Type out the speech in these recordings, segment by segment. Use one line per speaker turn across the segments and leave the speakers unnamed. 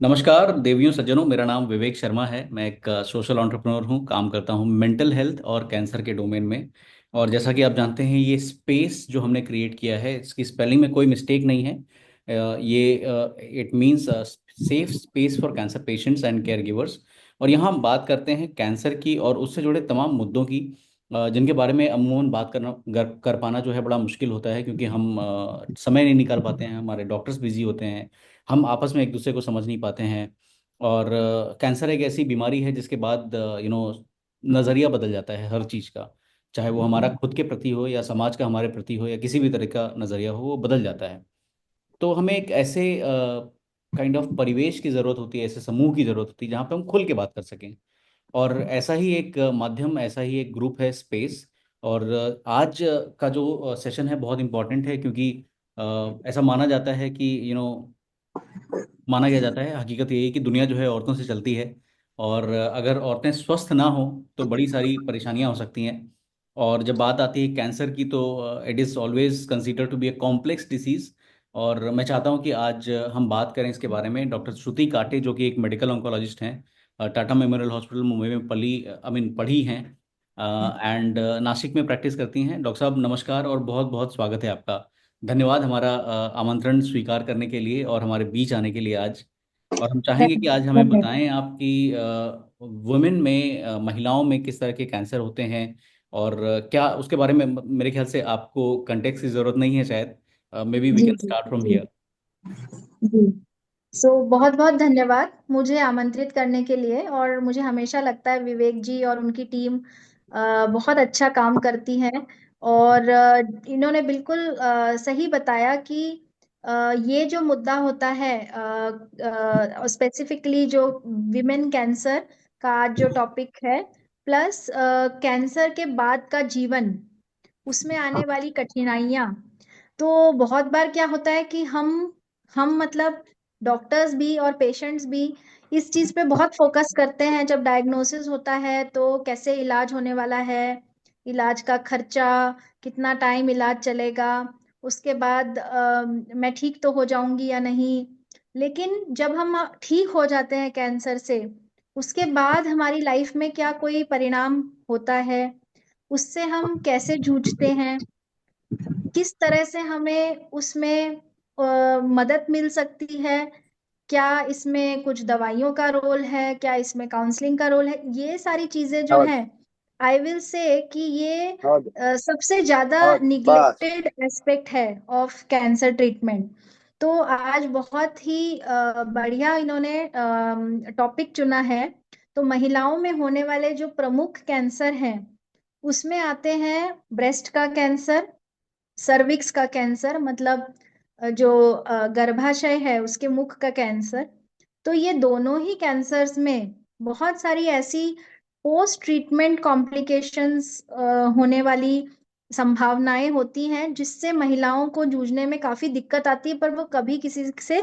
नमस्कार देवियों सज्जनों, मेरा नाम विवेक शर्मा है। मैं एक सोशल एंटरप्रेन्योर हूँ। काम करता हूँ मेंटल हेल्थ और कैंसर के डोमेन में। और जैसा कि आप जानते हैं, ये स्पेस जो हमने क्रिएट किया है, इसकी स्पेलिंग में कोई मिस्टेक नहीं है। ये it means safe space for cancer patients and care givers. और यहाँ हम बात करते हैं कैंसर की और उससे जुड़े तमाम मुद्दों की, जिनके बारे में अमूमन बात करना कर पाना जो है बड़ा मुश्किल होता है, क्योंकि हम समय नहीं निकाल पाते हैं, हमारे डॉक्टर्स बिजी होते हैं, हम आपस में एक दूसरे को समझ नहीं पाते हैं। और कैंसर एक ऐसी बीमारी है जिसके बाद नज़रिया बदल जाता है हर चीज़ का। चाहे वो हमारा खुद के प्रति हो या समाज का हमारे प्रति हो या किसी भी तरह का नज़रिया हो, वो बदल जाता है। तो हमें एक ऐसे काइंड ऑफ परिवेश की ज़रूरत होती है, ऐसे समूह की ज़रूरत होती है जहाँ पे हम खुल के बात कर सकें। और ऐसा ही एक माध्यम, ऐसा ही एक ग्रुप है स्पेस। और आज का जो सेशन है बहुत इम्पोर्टेंट है, क्योंकि ऐसा माना जाता है कि माना गया जाता है, हकीकत यही है कि दुनिया जो है औरतों से चलती है। और अगर औरतें स्वस्थ ना हो तो बड़ी सारी परेशानियां हो सकती हैं। और जब बात आती है कैंसर की, तो it is always consider to be a complex disease. और मैं चाहता हूं कि आज हम बात करें इसके बारे में। डॉक्टर श्रुति काटे, जो कि एक मेडिकल ऑन्कोलॉजिस्ट हैं, टाटा मेमोरियल हॉस्पिटल मुंबई में पढ़ी हैं, एंड नासिक में प्रैक्टिस करती हैं। डॉक्टर साहब नमस्कार और बहुत बहुत स्वागत है आपका। धन्यवाद हमारा आमंत्रण स्वीकार करने के लिए और हमारे बीच आने के लिए आज। और हम चाहेंगे कि आज हमें
धन्यवाद।
बताएं आपकी वुमेन में, महिलाओं में किस तरह के कैंसर होते हैं। और क्या उसके बारे में मेरे ख्याल से आपको कंटेक्स्ट की ज़रूरत नहीं है शायद। मे बी वी
जी
कैन
जी
स्टार्ट फ्रॉम
जी
हियर।
जी। बहुत बहुत धन्यवाद मुझे आमंत्रित करने के लिए। और मुझे हमेशा लगता है विवेक जी और उनकी टीम बहुत अच्छा काम करती है। और इन्होंने बिल्कुल सही बताया कि ये जो मुद्दा होता है, स्पेसिफिकली जो विमेन कैंसर का आज जो टॉपिक है, प्लस कैंसर के बाद का जीवन, उसमें आने वाली कठिनाइयाँ। तो बहुत बार क्या होता है कि हम मतलब डॉक्टर्स भी और पेशेंट्स भी इस चीज पे बहुत फोकस करते हैं। जब डायग्नोसिस होता है तो कैसे इलाज होने वाला है, इलाज का खर्चा, कितना टाइम इलाज चलेगा, उसके बाद मैं ठीक तो हो जाऊंगी या नहीं। लेकिन जब हम ठीक हो जाते हैं कैंसर से, उसके बाद हमारी लाइफ में क्या कोई परिणाम होता है, उससे हम कैसे जूझते हैं, किस तरह से हमें उसमें मदद मिल सकती है, क्या इसमें कुछ दवाइयों का रोल है, क्या इसमें काउंसलिंग का रोल है, ये सारी चीजें जो
आवाज
हैं, आई विल से कि ये
आवाज
सबसे ज्यादा
आवाज बस।
निग्लेक्टेड एस्पेक्ट है ऑफ कैंसर ट्रीटमेंट। तो आज बहुत ही बढ़िया इन्होंने टॉपिक चुना है। तो महिलाओं में होने वाले जो प्रमुख कैंसर हैं, उसमें आते हैं ब्रेस्ट का कैंसर, सर्विक्स का कैंसर, मतलब जो गर्भाशय है उसके मुख का कैंसर। तो ये दोनों ही कैंसर्स में बहुत सारी ऐसी पोस्ट ट्रीटमेंट कॉम्प्लिकेशंस होने वाली संभावनाएं होती हैं, जिससे महिलाओं को जूझने में काफी दिक्कत आती है, पर वो कभी किसी से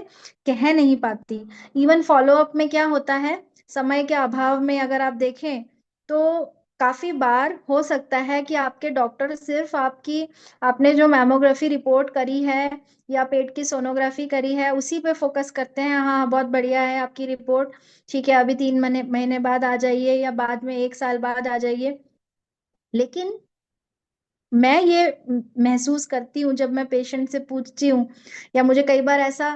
कह नहीं पाती। इवन फॉलो अप में क्या होता है, समय के अभाव में अगर आप देखें तो काफी बार हो सकता है कि आपके डॉक्टर सिर्फ आपकी, आपने जो मैमोग्राफी रिपोर्ट करी है या पेट की सोनोग्राफी करी है, उसी पे फोकस करते हैं। हाँ बहुत बढ़िया है आपकी रिपोर्ट, ठीक है अभी 3 महीने महीने बाद आ जाइए या बाद में 1 साल बाद आ जाइए। लेकिन मैं ये महसूस करती हूँ जब मैं पेशेंट से पूछती हूँ, या मुझे कई बार ऐसा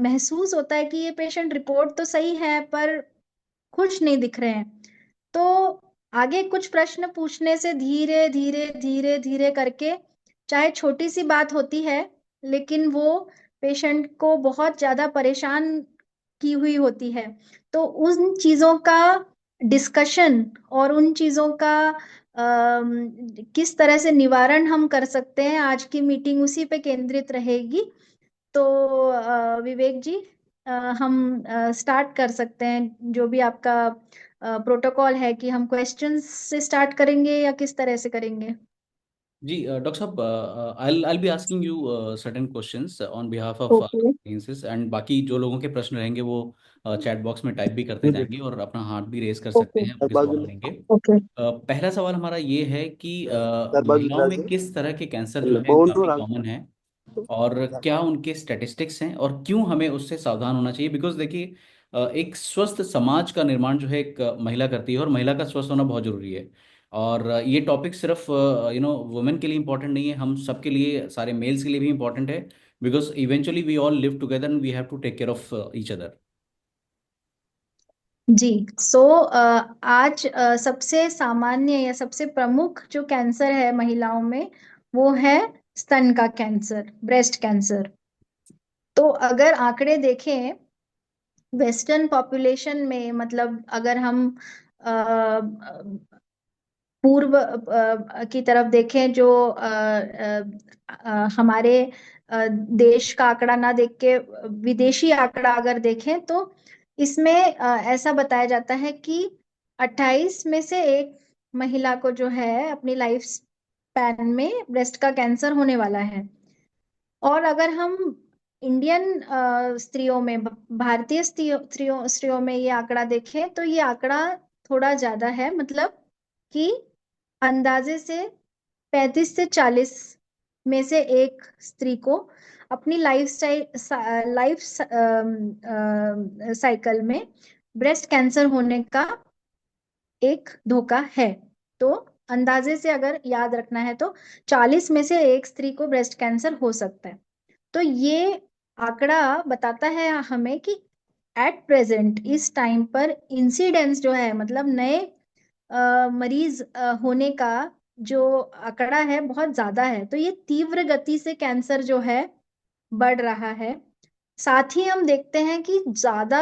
महसूस होता है कि ये पेशेंट रिपोर्ट तो सही है पर खुश नहीं दिख रहे हैं। तो आगे कुछ प्रश्न पूछने से धीरे धीरे धीरे धीरे करके, चाहे छोटी सी बात होती है, लेकिन वो पेशेंट को बहुत ज्यादा परेशान की हुई होती है। तो उन चीजों का डिस्कशन और उन चीजों का किस तरह से निवारण हम कर सकते हैं, आज की मीटिंग उसी पे केंद्रित रहेगी। तो विवेक जी, अ, हम स्टार्ट कर सकते हैं। जो भी आपका प्रोटोकॉल है कि हम क्वेश्चंस से स्टार्ट करेंगे या किस तरह से करेंगे।
जी डॉक्टर साहब, I be asking you certain questions on behalf of
okay.
Audiences, and बाकी जो लोगों के प्रश्न रहेंगे वो चैट बॉक्स में टाइप भी करते जाएंगे और अपना हाथ भी रेज कर सकते
ओके।
हैं, उनके
बाजू
सवाल
में
लेंगे।
ओके।
पहला सवाल हमारा ये है कि
चार बाजू
महिलाओं
तरह
में
से
किस तरह के कैंसर जो है
बाउंड हो
काफी
रहा
कॉमन है। और क्या उनके स्टैटिस्टिक्स हैं और क्यों हमें उससे सावधान होना चाहिए। बिकॉज देखिए, एक स्वस्थ समाज का निर्माण जो है एक महिला करती है, और महिला का स्वस्थ होना बहुत जरूरी है। और ये टॉपिक सिर्फ वुमेन के लिए इंपॉर्टेंट नहीं है, हम सबके लिए, सारे मेल्स के लिए भी इंपॉर्टेंट है। Because eventually we all live together and we have to take care of each other.
जी। सो आज सबसे सामान्य या सबसे प्रमुख जो कैंसर है महिलाओं में, वो है स्तन का कैंसर, ब्रेस्ट कैंसर। तो अगर आंकड़े देखें वेस्टर्न पॉपुलेशन में, मतलब अगर हम पूर्व की तरफ देखें, जो हमारे देश का आंकड़ा ना देख के विदेशी आंकड़ा अगर देखें, तो इसमें ऐसा बताया जाता है कि 28 में से एक महिला को जो है अपनी लाइफ स्पैन में ब्रेस्ट का कैंसर होने वाला है। और अगर हम इंडियन स्त्रियों में, भारतीय स्त्रियों में ये आंकड़ा देखें, तो ये आंकड़ा थोड़ा ज्यादा है। मतलब कि अंदाजे से 35 से 40 में से एक स्त्री को अपनी लाइफ साइकिल में ब्रेस्ट कैंसर होने का एक धोखा है। तो अंदाजे से अगर याद रखना है, तो 40 में से एक स्त्री को ब्रेस्ट कैंसर हो सकता है। तो ये आंकड़ा बताता है हमें कि एट प्रेजेंट, इस टाइम पर इंसिडेंस जो है, मतलब नए मरीज होने का जो आंकड़ा है बहुत ज्यादा है। तो ये तीव्र गति से कैंसर जो है बढ़ रहा है। साथ ही हम देखते हैं कि ज्यादा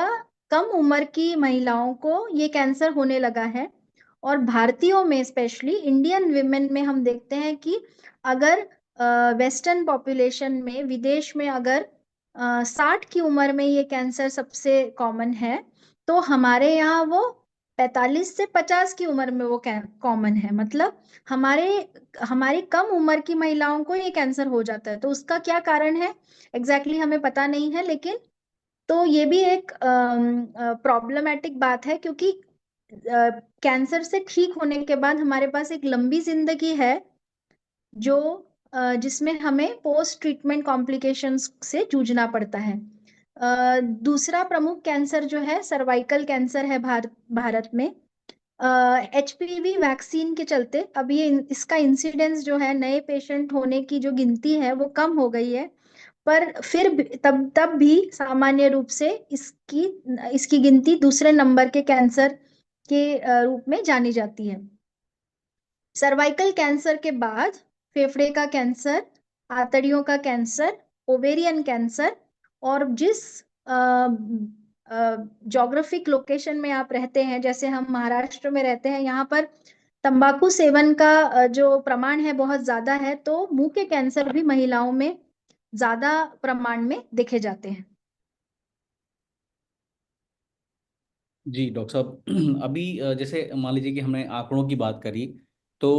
कम उम्र की महिलाओं को ये कैंसर होने लगा है। और भारतीयों में, स्पेशली इंडियन विमेन में, हम देखते हैं कि अगर वेस्टर्न पॉपुलेशन में, विदेश में अगर 60 की उम्र में ये कैंसर सबसे कॉमन है, तो हमारे यहाँ वो 45 से 50 की उम्र में वो कॉमन है। मतलब हमारे हमारी कम उम्र की महिलाओं को ये कैंसर हो जाता है। तो उसका क्या कारण है हमें पता नहीं है, लेकिन तो ये भी एक प्रॉब्लमेटिक बात है, क्योंकि कैंसर से ठीक होने के बाद हमारे पास एक लंबी जिंदगी है, जो जिसमें हमें पोस्ट ट्रीटमेंट कॉम्प्लिकेशंस से जूझना पड़ता है। दूसरा प्रमुख कैंसर जो है सर्वाइकल कैंसर है भारत में। एचपीवी वैक्सीन के चलते अब ये इसका इंसिडेंस जो है, नए पेशेंट होने की जो गिनती है वो कम हो गई है। पर फिर तब तब भी सामान्य रूप से इसकी इसकी गिनती दूसरे नंबर के कैंसर के रूप में जानी जाती है। सर्वाइकल कैंसर के बाद फेफड़े का कैंसर, आंतड़ियों का कैंसर, ओवेरियन कैंसर। और जिस जोग्राफिक लोकेशन में आप रहते हैं, जैसे हम महाराष्ट्र में रहते हैं, यहाँ पर तंबाकू सेवन का जो प्रमाण है बहुत ज्यादा है, तो मुंह के कैंसर भी महिलाओं में ज्यादा प्रमाण में देखे जाते हैं।
जी डॉक्टर साहब, अभी जैसे मान लीजिए कि हमने आंकड़ों की बात करी, तो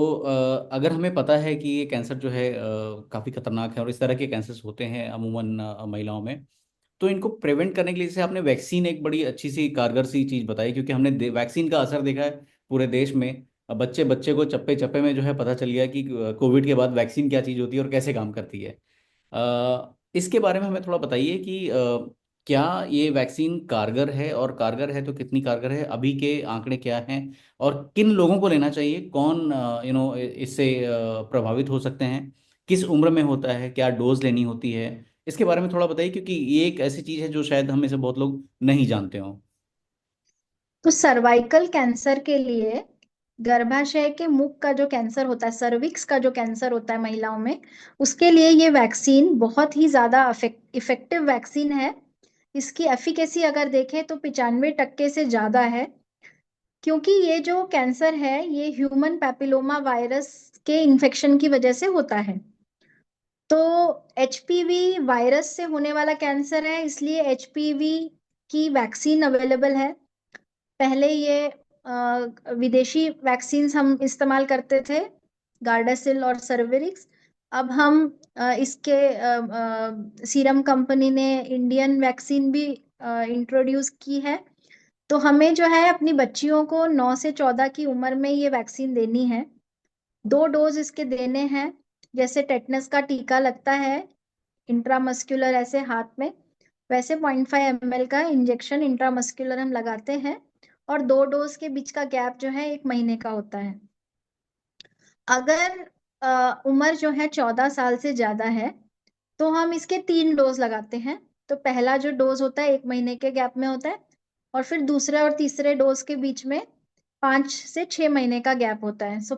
अगर हमें पता है कि ये कैंसर जो है काफ़ी खतरनाक है और इस तरह के कैंसर्स होते हैं अमूमन महिलाओं में, तो इनको प्रिवेंट करने के लिए जैसे आपने वैक्सीन एक बड़ी अच्छी सी कारगर सी चीज़ बताई, क्योंकि हमने वैक्सीन का असर देखा है पूरे देश में। बच्चे बच्चे को चप्पे चप्पे में जो है पता चल गया कि कोविड के बाद वैक्सीन क्या चीज़ होती है और कैसे काम करती है। इसके बारे में हमें थोड़ा बताइए कि क्या ये वैक्सीन कारगर है, और कारगर है तो कितनी कारगर है, अभी के आंकड़े क्या हैं, और किन लोगों को लेना चाहिए, कौन इससे प्रभावित हो सकते हैं, किस उम्र में होता है, क्या डोज लेनी होती है, इसके बारे में थोड़ा बताइए, क्योंकि ये एक ऐसी चीज़ है जो शायद हम में से बहुत लोग नहीं जानते हों।
तो सर्वाइकल कैंसर के लिए, गर्भाशय के मुख का जो कैंसर होता है, सर्विक्स का जो कैंसर होता है महिलाओं में, उसके लिए ये वैक्सीन बहुत ही ज्यादा इफेक्टिव वैक्सीन है। इसकी एफिकेसी अगर देखें तो 95% से ज्यादा है। क्योंकि ये जो कैंसर है, ये ह्यूमन पैपिलोमा वायरस के इन्फेक्शन की वजह से होता है। तो एचपीवी वायरस से होने वाला कैंसर है, इसलिए एचपीवी की वैक्सीन अवेलेबल है। पहले ये विदेशी वैक्सीन्स हम इस्तेमाल करते थे, गार्डासिल और सर्वेरिक्स। अब हम इसके सीरम कंपनी ने इंडियन वैक्सीन भी इंट्रोड्यूस की है। तो हमें जो है अपनी बच्चियों को 9 से 14 की उम्र में ये वैक्सीन देनी है। 2 डोज इसके देने हैं। जैसे टेटनस का टीका लगता है इंट्रामस्कुलर ऐसे हाथ में, वैसे 0.5 ml का इंजेक्शन इंट्रामस्कुलर हम लगाते हैं, और 2 डोज के बीच का गैप जो है 1 महीने का होता है। अगर उम्र जो है 14 साल से ज्यादा है तो हम इसके 3 डोज लगाते हैं। तो पहला जो डोज होता है 1 महीने के गैप में होता है, और फिर दूसरे और तीसरे डोज के बीच में 5 से 6 महीने का गैप होता है। सो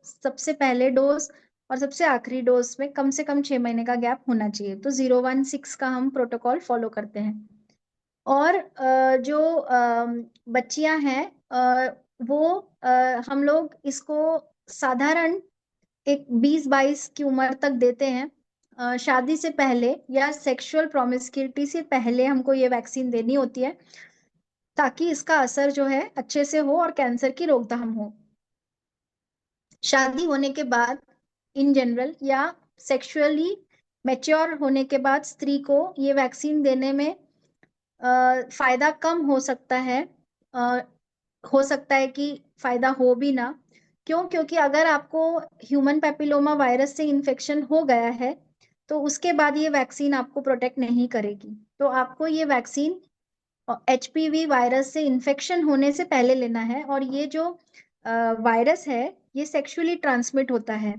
सबसे पहले डोज और सबसे आखिरी डोज में कम से कम 6 महीने का गैप होना चाहिए। तो 016 का हम प्रोटोकॉल फॉलो करते हैं। और जो बच्चियां हैं, वो हम लोग इसको साधारण एक 20-22 की उम्र तक देते हैं। शादी से पहले या सेक्सुअल प्रोमिस्क्यूटी से पहले हमको ये वैक्सीन देनी होती है, ताकि इसका असर जो है अच्छे से हो और कैंसर की रोकथाम हो। शादी होने के बाद इन जनरल या सेक्सुअली मैच्योर होने के बाद स्त्री को ये वैक्सीन देने में फायदा कम हो सकता है। अ, हो सकता है कि फायदा हो भी ना। क्यों? क्योंकि अगर आपको ह्यूमन पैपिलोमा वायरस से इन्फेक्शन हो गया है तो उसके बाद ये वैक्सीन आपको प्रोटेक्ट नहीं करेगी। तो आपको ये वैक्सीन एचपीवी वायरस से इन्फेक्शन होने से पहले लेना है। और ये जो वायरस है ये सेक्सुअली ट्रांसमिट होता है।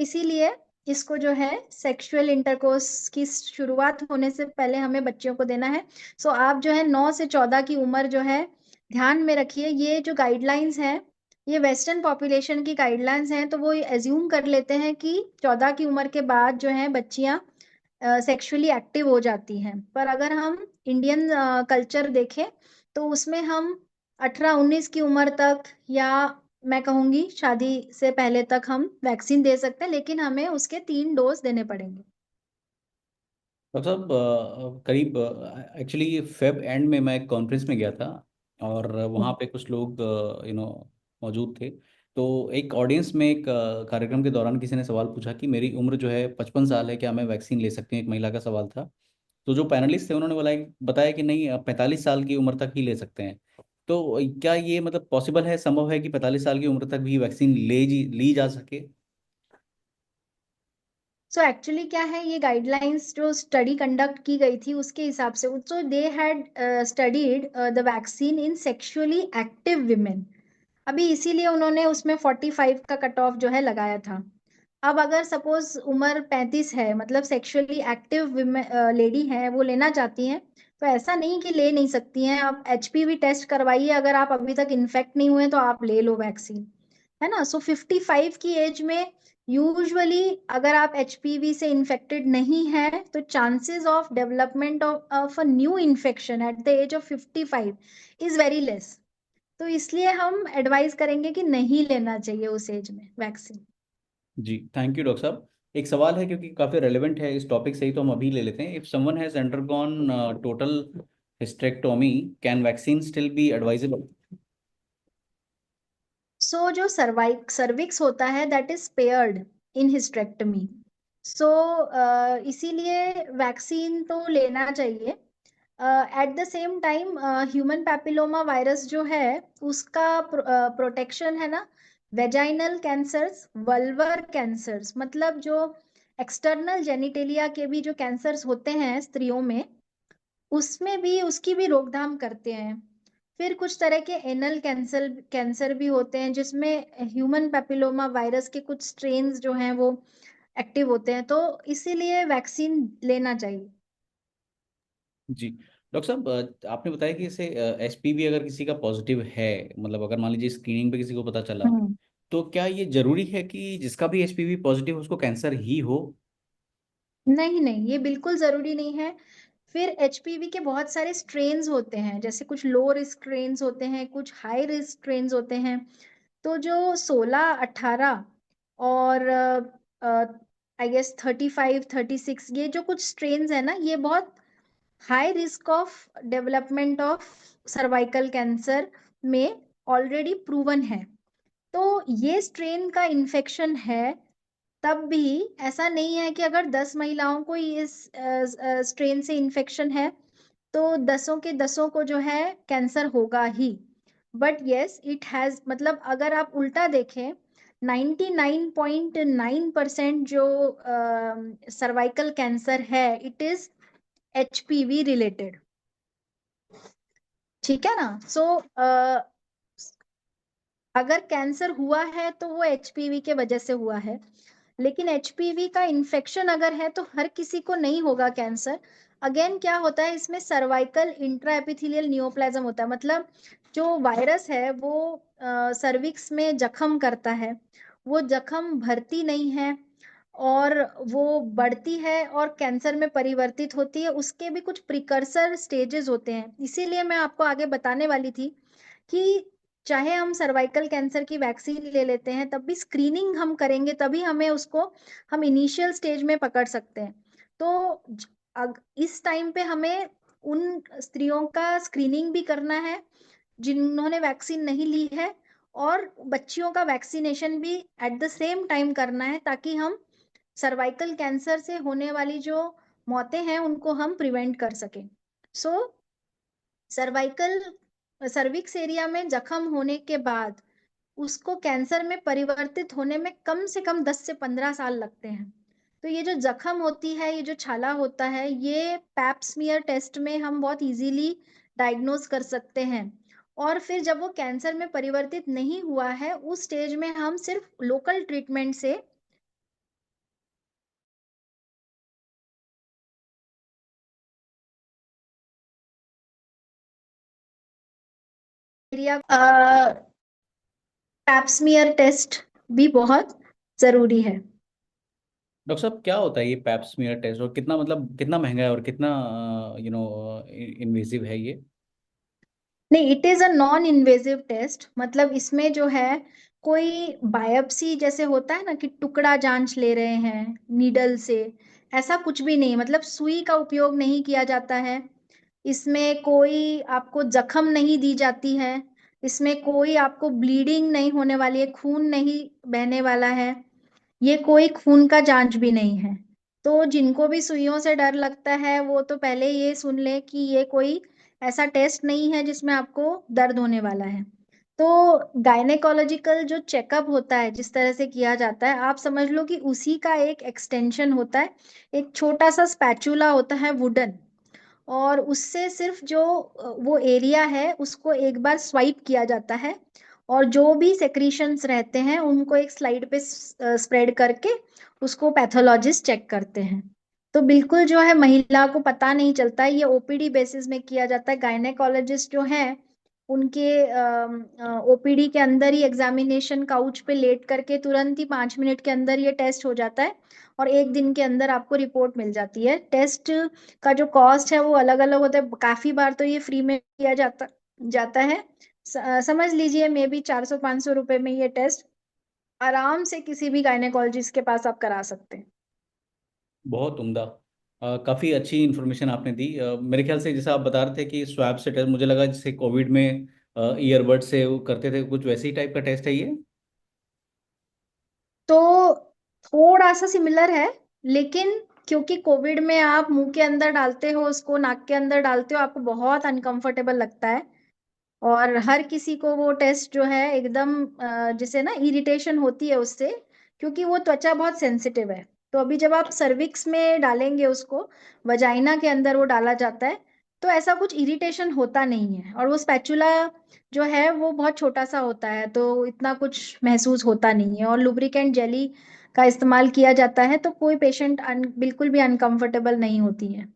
इसीलिए इसको जो है सेक्सुअल इंटरकोर्स की शुरुआत होने से पहले हमें बच्चियों को देना है। आप जो है 9 से 14 की उम्र जो है ध्यान में रखिए। ये जो गाइडलाइंस हैं ये वेस्टर्न पॉपुलेशन की गाइडलाइंस हैं, तो वो एज्यूम कर लेते हैं कि 14 की उम्र के बाद जो है बच्चियां सेक्सुअली एक्टिव हो जाती हैं। पर अगर हम इंडियन कल्चर देखें तो उसमें हम 18-19 की उम्र तक, या मैं कहूंगी शादी से पहले तक हम वैक्सीन दे सकते हैं, लेकिन हमें उसके 3 डोज देने पड़ेंगे।
डॉक्टर साहब, करीब एक्चुअली फेब एंड में मैं एक कॉन्फ्रेंस में गया था, और वहाँ पे कुछ लोग मौजूद थे। तो एक ऑडियंस में एक कार्यक्रम के दौरान किसी ने सवाल पूछा कि मेरी उम्र जो है 55 साल है, क्या मैं वैक्सीन ले सकती हूँ? एक महिला का सवाल था। तो जो पैनलिस्ट थे उन्होंने बताया कि नहीं, आप 45 साल की उम्र तक ही ले सकते हैं। तो क्या ये मतलब पॉसिबल है, संभव है कि 45 साल की उम्र तक भी वैक्सीन ली जा सके?
एक्चुअली क्या है, ये गाइडलाइंस जो स्टडी कंडक्ट की गई थी उसके हिसाब से, so they had studied the vaccine in sexually active women. अभी इसीलिए उन्होंने उसमें 45 का कट ऑफ जो है लगाया था। अब अगर सपोज उम्र 35 है, मतलब सेक्सुअली एक्टिव लेडी है, वो लेना चाहती हैं, तो ऐसा नहीं कि ले नहीं सकती हैं। आप एचपीवी टेस्ट करवाइए, अगर आप अभी तक इन्फेक्ट नहीं हुए तो आप ले लो वैक्सीन, है ना। 55 की एज में यूजुअली अगर आप एचपीवी से इन्फेक्टेड नहीं है तो chances of development of a new infection at the age of 55 is very less. तो इसलिए हम एडवाइस करेंगे कि नहीं लेना चाहिए उस एज में वैक्सीन।
जी, थैंक यू डॉक्टर साहब। एक सवाल है, क्योंकि काफ़ी रेलेवेंट है इस टॉपिक से, ही तो हम अभी ले लेते हैं। If someone has undergone total hysterectomy, can vaccine still be advisable?
जो सर्विक्स होता है that is spared in hysterectomy. So इसीलिए वैक्सीन तो लेना चाहिए। At the same time human papilloma virus जो है उसका प्रोटेक्शन है ना, वेजाइनल कैंसर्स, वल्वर कैंसर्स, मतलब जो एक्सटर्नल जेनिटेलिया के भी जो कैंसर्स होते हैं स्त्रियों में, उसमें भी उसकी भी रोकथाम करते हैं। फिर कुछ तरह के एनल कैंसर कैंसर भी होते हैं जिसमें ह्यूमन पैपिलोमा वायरस के कुछ स्ट्रेन्स जो हैं वो एक्टिव होते हैं। तो इसीलिए वैक्सीन लेना चाहिए।
जी डॉक्टर साहब, आपने बताया कि इसे एसपीवी अगर किसी का पॉजिटिव है, मतलब अगर मान लीजिए स्क्रीनिंग पे किसी को पता चला,
हम्म।
तो क्या ये जरूरी है कि जिसका भी एचपीवी पॉजिटिव हो उसको कैंसर ही हो?
नहीं नहीं, ये बिल्कुल जरूरी नहीं है। फिर एचपीवी के बहुत सारे स्ट्रेन्स होते हैं, जैसे कुछ लो रिस्क स्ट्रेन्स होते हैं, कुछ हाई रिस्क स्ट्रेन्स होते हैं। तो जो 16, 18 और आई गेस 35, 36, ये जो कुछ स्ट्रेन्स है ना, ये बहुत high risk of development of cervical cancer में ऑलरेडी प्रूवन है। तो ये स्ट्रेन का इन्फेक्शन है, तब भी ऐसा नहीं है कि अगर 10 महिलाओं को इस स्ट्रेन से इन्फेक्शन है तो 10 के 10 को जो है कैंसर होगा ही। बट यस इट हैज, मतलब अगर आप उल्टा देखें 99.9% जो सर्वाइकल कैंसर है इट इज एचपीवी रिलेटेड। ठीक है ना। सो अगर कैंसर हुआ है तो वो एचपीवी के वजह से हुआ है। लेकिन एचपीवी का इन्फेक्शन अगर है तो हर किसी को नहीं होगा कैंसर। अगेन क्या होता है इसमें, सर्वाइकल इंट्रा एपिथेलियल नियोप्लाज्म होता है। मतलब जो वायरस है वो सर्विक्स में जख्म करता है, वो जख्म भरती नहीं है और वो बढ़ती है और कैंसर में परिवर्तित होती है। उसके भी कुछ प्रिकर्सर स्टेजेस होते हैं। इसीलिए मैं आपको आगे बताने वाली थी कि चाहे हम सर्वाइकल कैंसर की वैक्सीन ले लेते हैं तब भी स्क्रीनिंग हम करेंगे, तभी हमें उसको हम इनिशियल स्टेज में पकड़ सकते हैं। तो इस टाइम पे हमें उन स्त्रियों का स्क्रीनिंग भी करना है जिन्होंने वैक्सीन नहीं ली है, और बच्चियों का वैक्सीनेशन भी एट द सेम टाइम करना है, ताकि हम सर्वाइकल कैंसर से होने वाली जो मौतें हैं उनको हम प्रिवेंट कर सकें। सो सर्वाइकल सर्विक्स एरिया में जख्म होने के बाद उसको कैंसर में परिवर्तित होने में कम से कम 10 से 15 साल लगते हैं। तो ये जो जख्म होती है, ये जो छाला होता है, ये पैप स्मीयर टेस्ट में हम बहुत इजीली डायग्नोज कर सकते हैं। और फिर जब वो कैंसर में परिवर्तित नहीं हुआ है उस स्टेज में हम सिर्फ लोकल ट्रीटमेंट से एरिया पैप स्मीयर टेस्ट भी बहुत जरूरी है।
डॉक्टर साहब क्या होता है ये पैप स्मीयर टेस्ट, और कितना मतलब कितना महंगा है और कितना इन्वेजिव है ये?
नहीं, it is a non invasive test. मतलब इसमें जो है कोई बायोप्सी जैसे होता है ना कि टुकड़ा जांच ले रहे हैं नीडल से, ऐसा कुछ भी नहीं। मतलब सुई का उपयोग नहीं किया जाता है, इसमें कोई आपको जख्म नहीं दी जाती है, इसमें कोई आपको ब्लीडिंग नहीं होने वाली है, खून नहीं बहने वाला है, ये कोई खून का जांच भी नहीं है। तो जिनको भी सुइयों से डर लगता है वो तो पहले ये सुन ले कि ये कोई ऐसा टेस्ट नहीं है जिसमें आपको दर्द होने वाला है। तो गायनेकोलॉजिकल जो चेकअप होता है जिस तरह से किया जाता है, आप समझ लो कि उसी का एक एक्सटेंशन होता है। एक छोटा सा स्पैचुला होता है वुडन, और उससे सिर्फ जो वो एरिया है उसको एक बार स्वाइप किया जाता है, और जो भी सेक्रीशंस रहते हैं उनको एक स्लाइड पे स्प्रेड करके उसको पैथोलॉजिस्ट चेक करते हैं। तो बिल्कुल जो है महिला को पता नहीं चलता है, ये ओपीडी बेसिस में किया जाता है। गायनेकोलॉजिस्ट जो है उनके ओपीडी के अंदर ही एग्जामिनेशन काउच पे लेट करके तुरंत ही 5 मिनट के अंदर ये टेस्ट हो जाता है, और एक दिन के अंदर आपको रिपोर्ट मिल जाती है। टेस्ट का जो कॉस्ट है वो अलग अलग होता है। काफी बार तो ये फ्री में किया जाता जाता है। समझ लीजिए मे बी 400-500 रुपए में ये टेस्ट आराम से किसी भी गायनेकोलॉजिस्ट के पास आप करा सकते हैं।
बहुत उम्दा। काफ़ी अच्छी इन्फॉर्मेशन आपने दी। मेरे ख्याल से जैसा आप बता रहे थे कि स्वैब से टेस्ट, मुझे लगा जैसे कोविड में ईयरबड से वो करते थे, कुछ वैसे ही टाइप का टेस्ट है ये?
तो थोड़ा सा सिमिलर है, लेकिन क्योंकि कोविड में आप मुंह के अंदर डालते हो उसको, नाक के अंदर डालते हो, आपको बहुत अनकंफर्टेबल लगता है। और हर किसी को वो टेस्ट जो है एकदम जिसे ना इरिटेशन होती है उससे, क्योंकि वो त्वचा बहुत सेंसिटिव है। तो अभी जब आप सर्विक्स में डालेंगे उसको, वजाइना के अंदर वो डाला जाता है, तो ऐसा कुछ इरिटेशन होता नहीं है। और वो स्पैचुला जो है वो बहुत छोटा सा होता है तो इतना कुछ महसूस होता नहीं है, और लुब्रिकेंट जेली का इस्तेमाल किया जाता है, तो कोई पेशेंट बिल्कुल भी अनकंफर्टेबल नहीं होती है।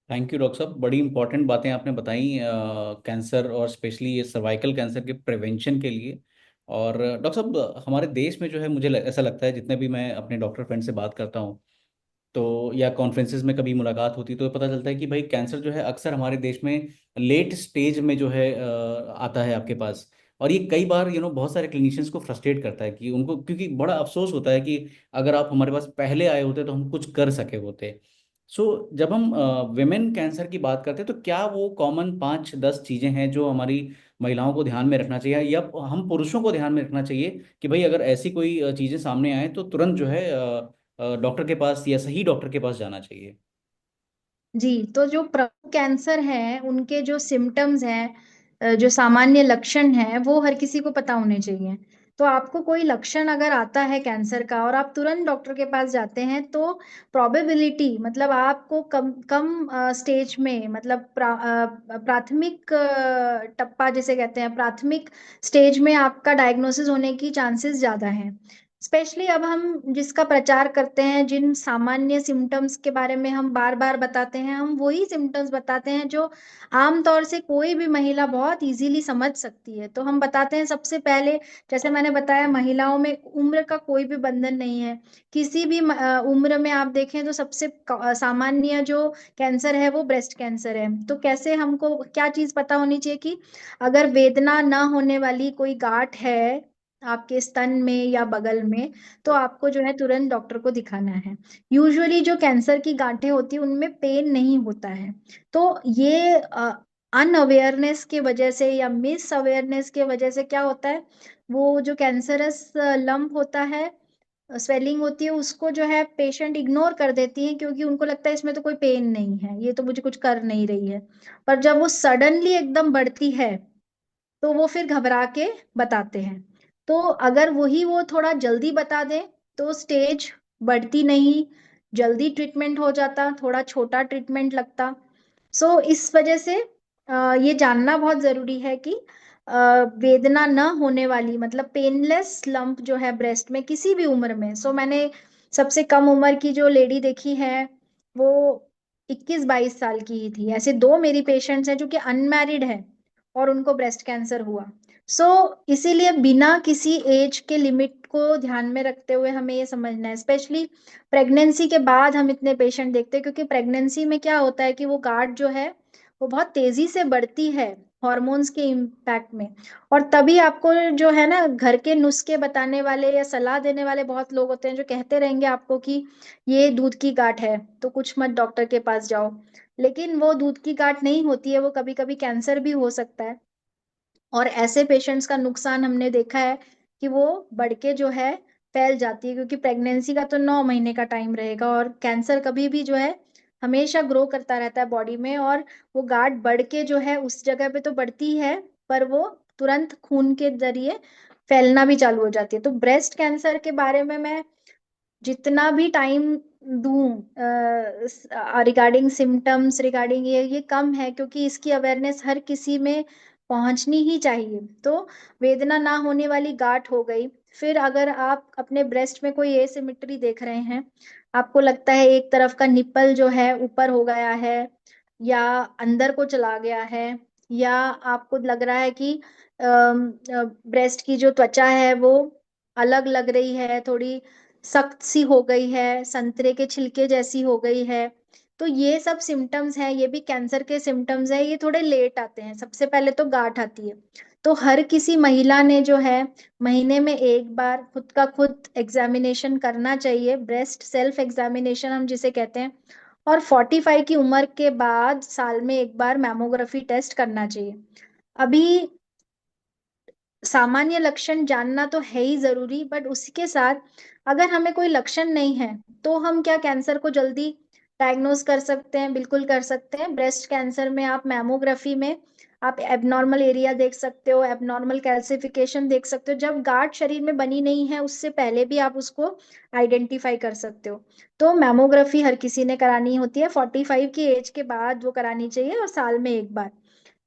थैंक यू डॉक्टर साहब, बड़ी इंपॉर्टेंट बातें आपने बताई कैंसर और स्पेशली ये सर्वाइकल कैंसर के प्रिवेंशन के लिए। और डॉक्टर साहब हमारे देश में जो है मुझे ऐसा लगता है, जितने भी मैं अपने डॉक्टर फ्रेंड से बात करता हूँ तो या कॉन्फ्रेंसेस में कभी मुलाकात होती तो पता चलता है कि भाई कैंसर जो है अक्सर हमारे देश में लेट स्टेज में जो है आता है आपके पास। और ये कई बार बहुत सारे क्लिनिशियंस को फ्रस्ट्रेट करता है कि उनको, क्योंकि बड़ा अफसोस होता है कि अगर आप हमारे पास पहले आए होते तो हम कुछ कर सके होते। सो जब हम विमेन कैंसर की बात करते हैं तो क्या वो कॉमन 5-10 चीज़ें हैं जो हमारी महिलाओं को ध्यान में रखना चाहिए, या हम पुरुषों को ध्यान में रखना चाहिए कि भाई अगर ऐसी कोई चीज़ें सामने आए तो तुरंत जो है डॉक्टर के पास या सही डॉक्टर के पास जाना चाहिए?
जी, तो जो प्रमुख कैंसर हैं उनके जो सिम्टम्स हैं, जो सामान्य लक्षण हैं वो हर किसी को पता होने चाहिए। तो आपको कोई लक्षण अगर आता है कैंसर का और आप तुरंत डॉक्टर के पास जाते हैं, तो प्रोबेबिलिटी मतलब आपको कम कम स्टेज में, मतलब प्राथमिक टप्पा जिसे कहते हैं, प्राथमिक स्टेज में आपका डायग्नोसिस होने की चांसेस ज्यादा हैं। स्पेशली अब हम जिसका प्रचार करते हैं, जिन सामान्य सिम्टम्स के बारे में हम बार बार बताते हैं, हम वही सिम्टम्स बताते हैं जो आमतौर से कोई भी महिला बहुत इजीली समझ सकती है। तो हम बताते हैं सबसे पहले, जैसे मैंने बताया, महिलाओं में उम्र का कोई भी बंधन नहीं है। किसी भी उम्र में आप देखें तो सबसे सामान्य जो कैंसर है वो ब्रेस्ट कैंसर है। तो कैसे हमको क्या चीज पता होनी चाहिए कि अगर वेदना ना होने वाली कोई गांठ है आपके स्तन में या बगल में, तो आपको जो है तुरंत डॉक्टर को दिखाना है। यूजुअली जो कैंसर की गांठें होती है उनमें पेन नहीं होता है। तो ये अनअवेयरनेस के वजह से या मिस अवेयरनेस के वजह से क्या होता है, वो जो कैंसरस लंप होता है, स्वेलिंग होती है, उसको जो है पेशेंट इग्नोर कर देती है, क्योंकि उनको लगता है इसमें तो कोई पेन नहीं है, ये तो मुझे कुछ कर नहीं रही है। पर जब वो सडनली एकदम बढ़ती है, तो वो फिर घबरा के बताते हैं। तो अगर वही वो थोड़ा जल्दी बता दे, तो स्टेज बढ़ती नहीं, जल्दी ट्रीटमेंट हो जाता, थोड़ा छोटा ट्रीटमेंट लगता। सो इस वजह से ये जानना बहुत जरूरी है कि वेदना न होने वाली, मतलब पेनलेस लंप जो है ब्रेस्ट में किसी भी उम्र में। सो मैंने सबसे कम उम्र की जो लेडी देखी है वो 21-22 साल की ही थी। ऐसे दो मेरी पेशेंट्स हैं जो कि अनमैरिड है और उनको ब्रेस्ट कैंसर हुआ। सो इसीलिए बिना किसी एज के लिमिट को ध्यान में रखते हुए हमें ये समझना है। स्पेशली प्रेगनेंसी के बाद हम इतने पेशेंट देखते हैं, क्योंकि प्रेगनेंसी में क्या होता है कि वो गांठ जो है वो बहुत तेजी से बढ़ती है हॉर्मोन्स के इम्पैक्ट में। और तभी आपको जो है ना, घर के नुस्खे बताने वाले या सलाह देने वाले बहुत लोग होते हैं जो कहते रहेंगे आपको कि ये दूध की गांठ है तो कुछ मत डॉक्टर के पास जाओ। लेकिन वो दूध की गांठ नहीं होती है, वो कभी कभी कैंसर भी हो सकता है। और ऐसे पेशेंट्स का नुकसान हमने देखा है कि वो बढ़ के जो है फैल जाती है, क्योंकि प्रेगनेंसी का तो 9 महीने का टाइम रहेगा और कैंसर कभी भी जो है हमेशा ग्रो करता रहता है बॉडी में। और वो गांठ बढ़ के जो है उस जगह पे तो बढ़ती है, पर वो तुरंत खून के जरिए फैलना भी चालू हो जाती है। तो ब्रेस्ट कैंसर के बारे में मैं जितना भी टाइम दूं रिगार्डिंग सिम्टम्स, रिगार्डिंग ये कम है, क्योंकि इसकी अवेयरनेस हर किसी में पहुंचनी ही चाहिए। तो वेदना ना होने वाली गांठ हो गई। फिर अगर आप अपने ब्रेस्ट में कोई एसिमेट्री देख रहे हैं, आपको लगता है एक तरफ का निप्पल जो है ऊपर हो गया है या अंदर को चला गया है, या आपको लग रहा है कि ब्रेस्ट की जो त्वचा है वो अलग लग रही है, थोड़ी सख्त सी हो गई है, संतरे के छिलके जैसी हो गई है, तो ये सब सिम्टम्स हैं। ये भी कैंसर के सिम्टम्स हैं। ये थोड़े लेट आते हैं, सबसे पहले तो गांठ आती है। तो हर किसी महिला ने जो है महीने में एक बार खुद का खुद एग्जामिनेशन करना चाहिए, ब्रेस्ट सेल्फ एग्जामिनेशन हम जिसे कहते हैं। और 45 की उम्र के बाद साल में एक बार मैमोग्राफी टेस्ट करना चाहिए। अभी सामान्य लक्षण जानना तो है ही जरूरी, बट उसके साथ अगर हमें कोई लक्षण नहीं है तो हम क्या कैंसर को जल्दी डायग्नोज कर सकते हैं? बिल्कुल कर सकते हैं। ब्रेस्ट कैंसर में आप मैमोग्राफी में आप एबनॉर्मल एरिया देख सकते हो, एबनॉर्मल कैल्सिफिकेशन देख सकते हो। जब गांठ शरीर में बनी नहीं है उससे पहले भी आप उसको आइडेंटिफाई कर सकते हो। तो मैमोग्राफी हर किसी ने करानी होती है, 45 की एज के बाद वो करानी चाहिए, और साल में एक बार।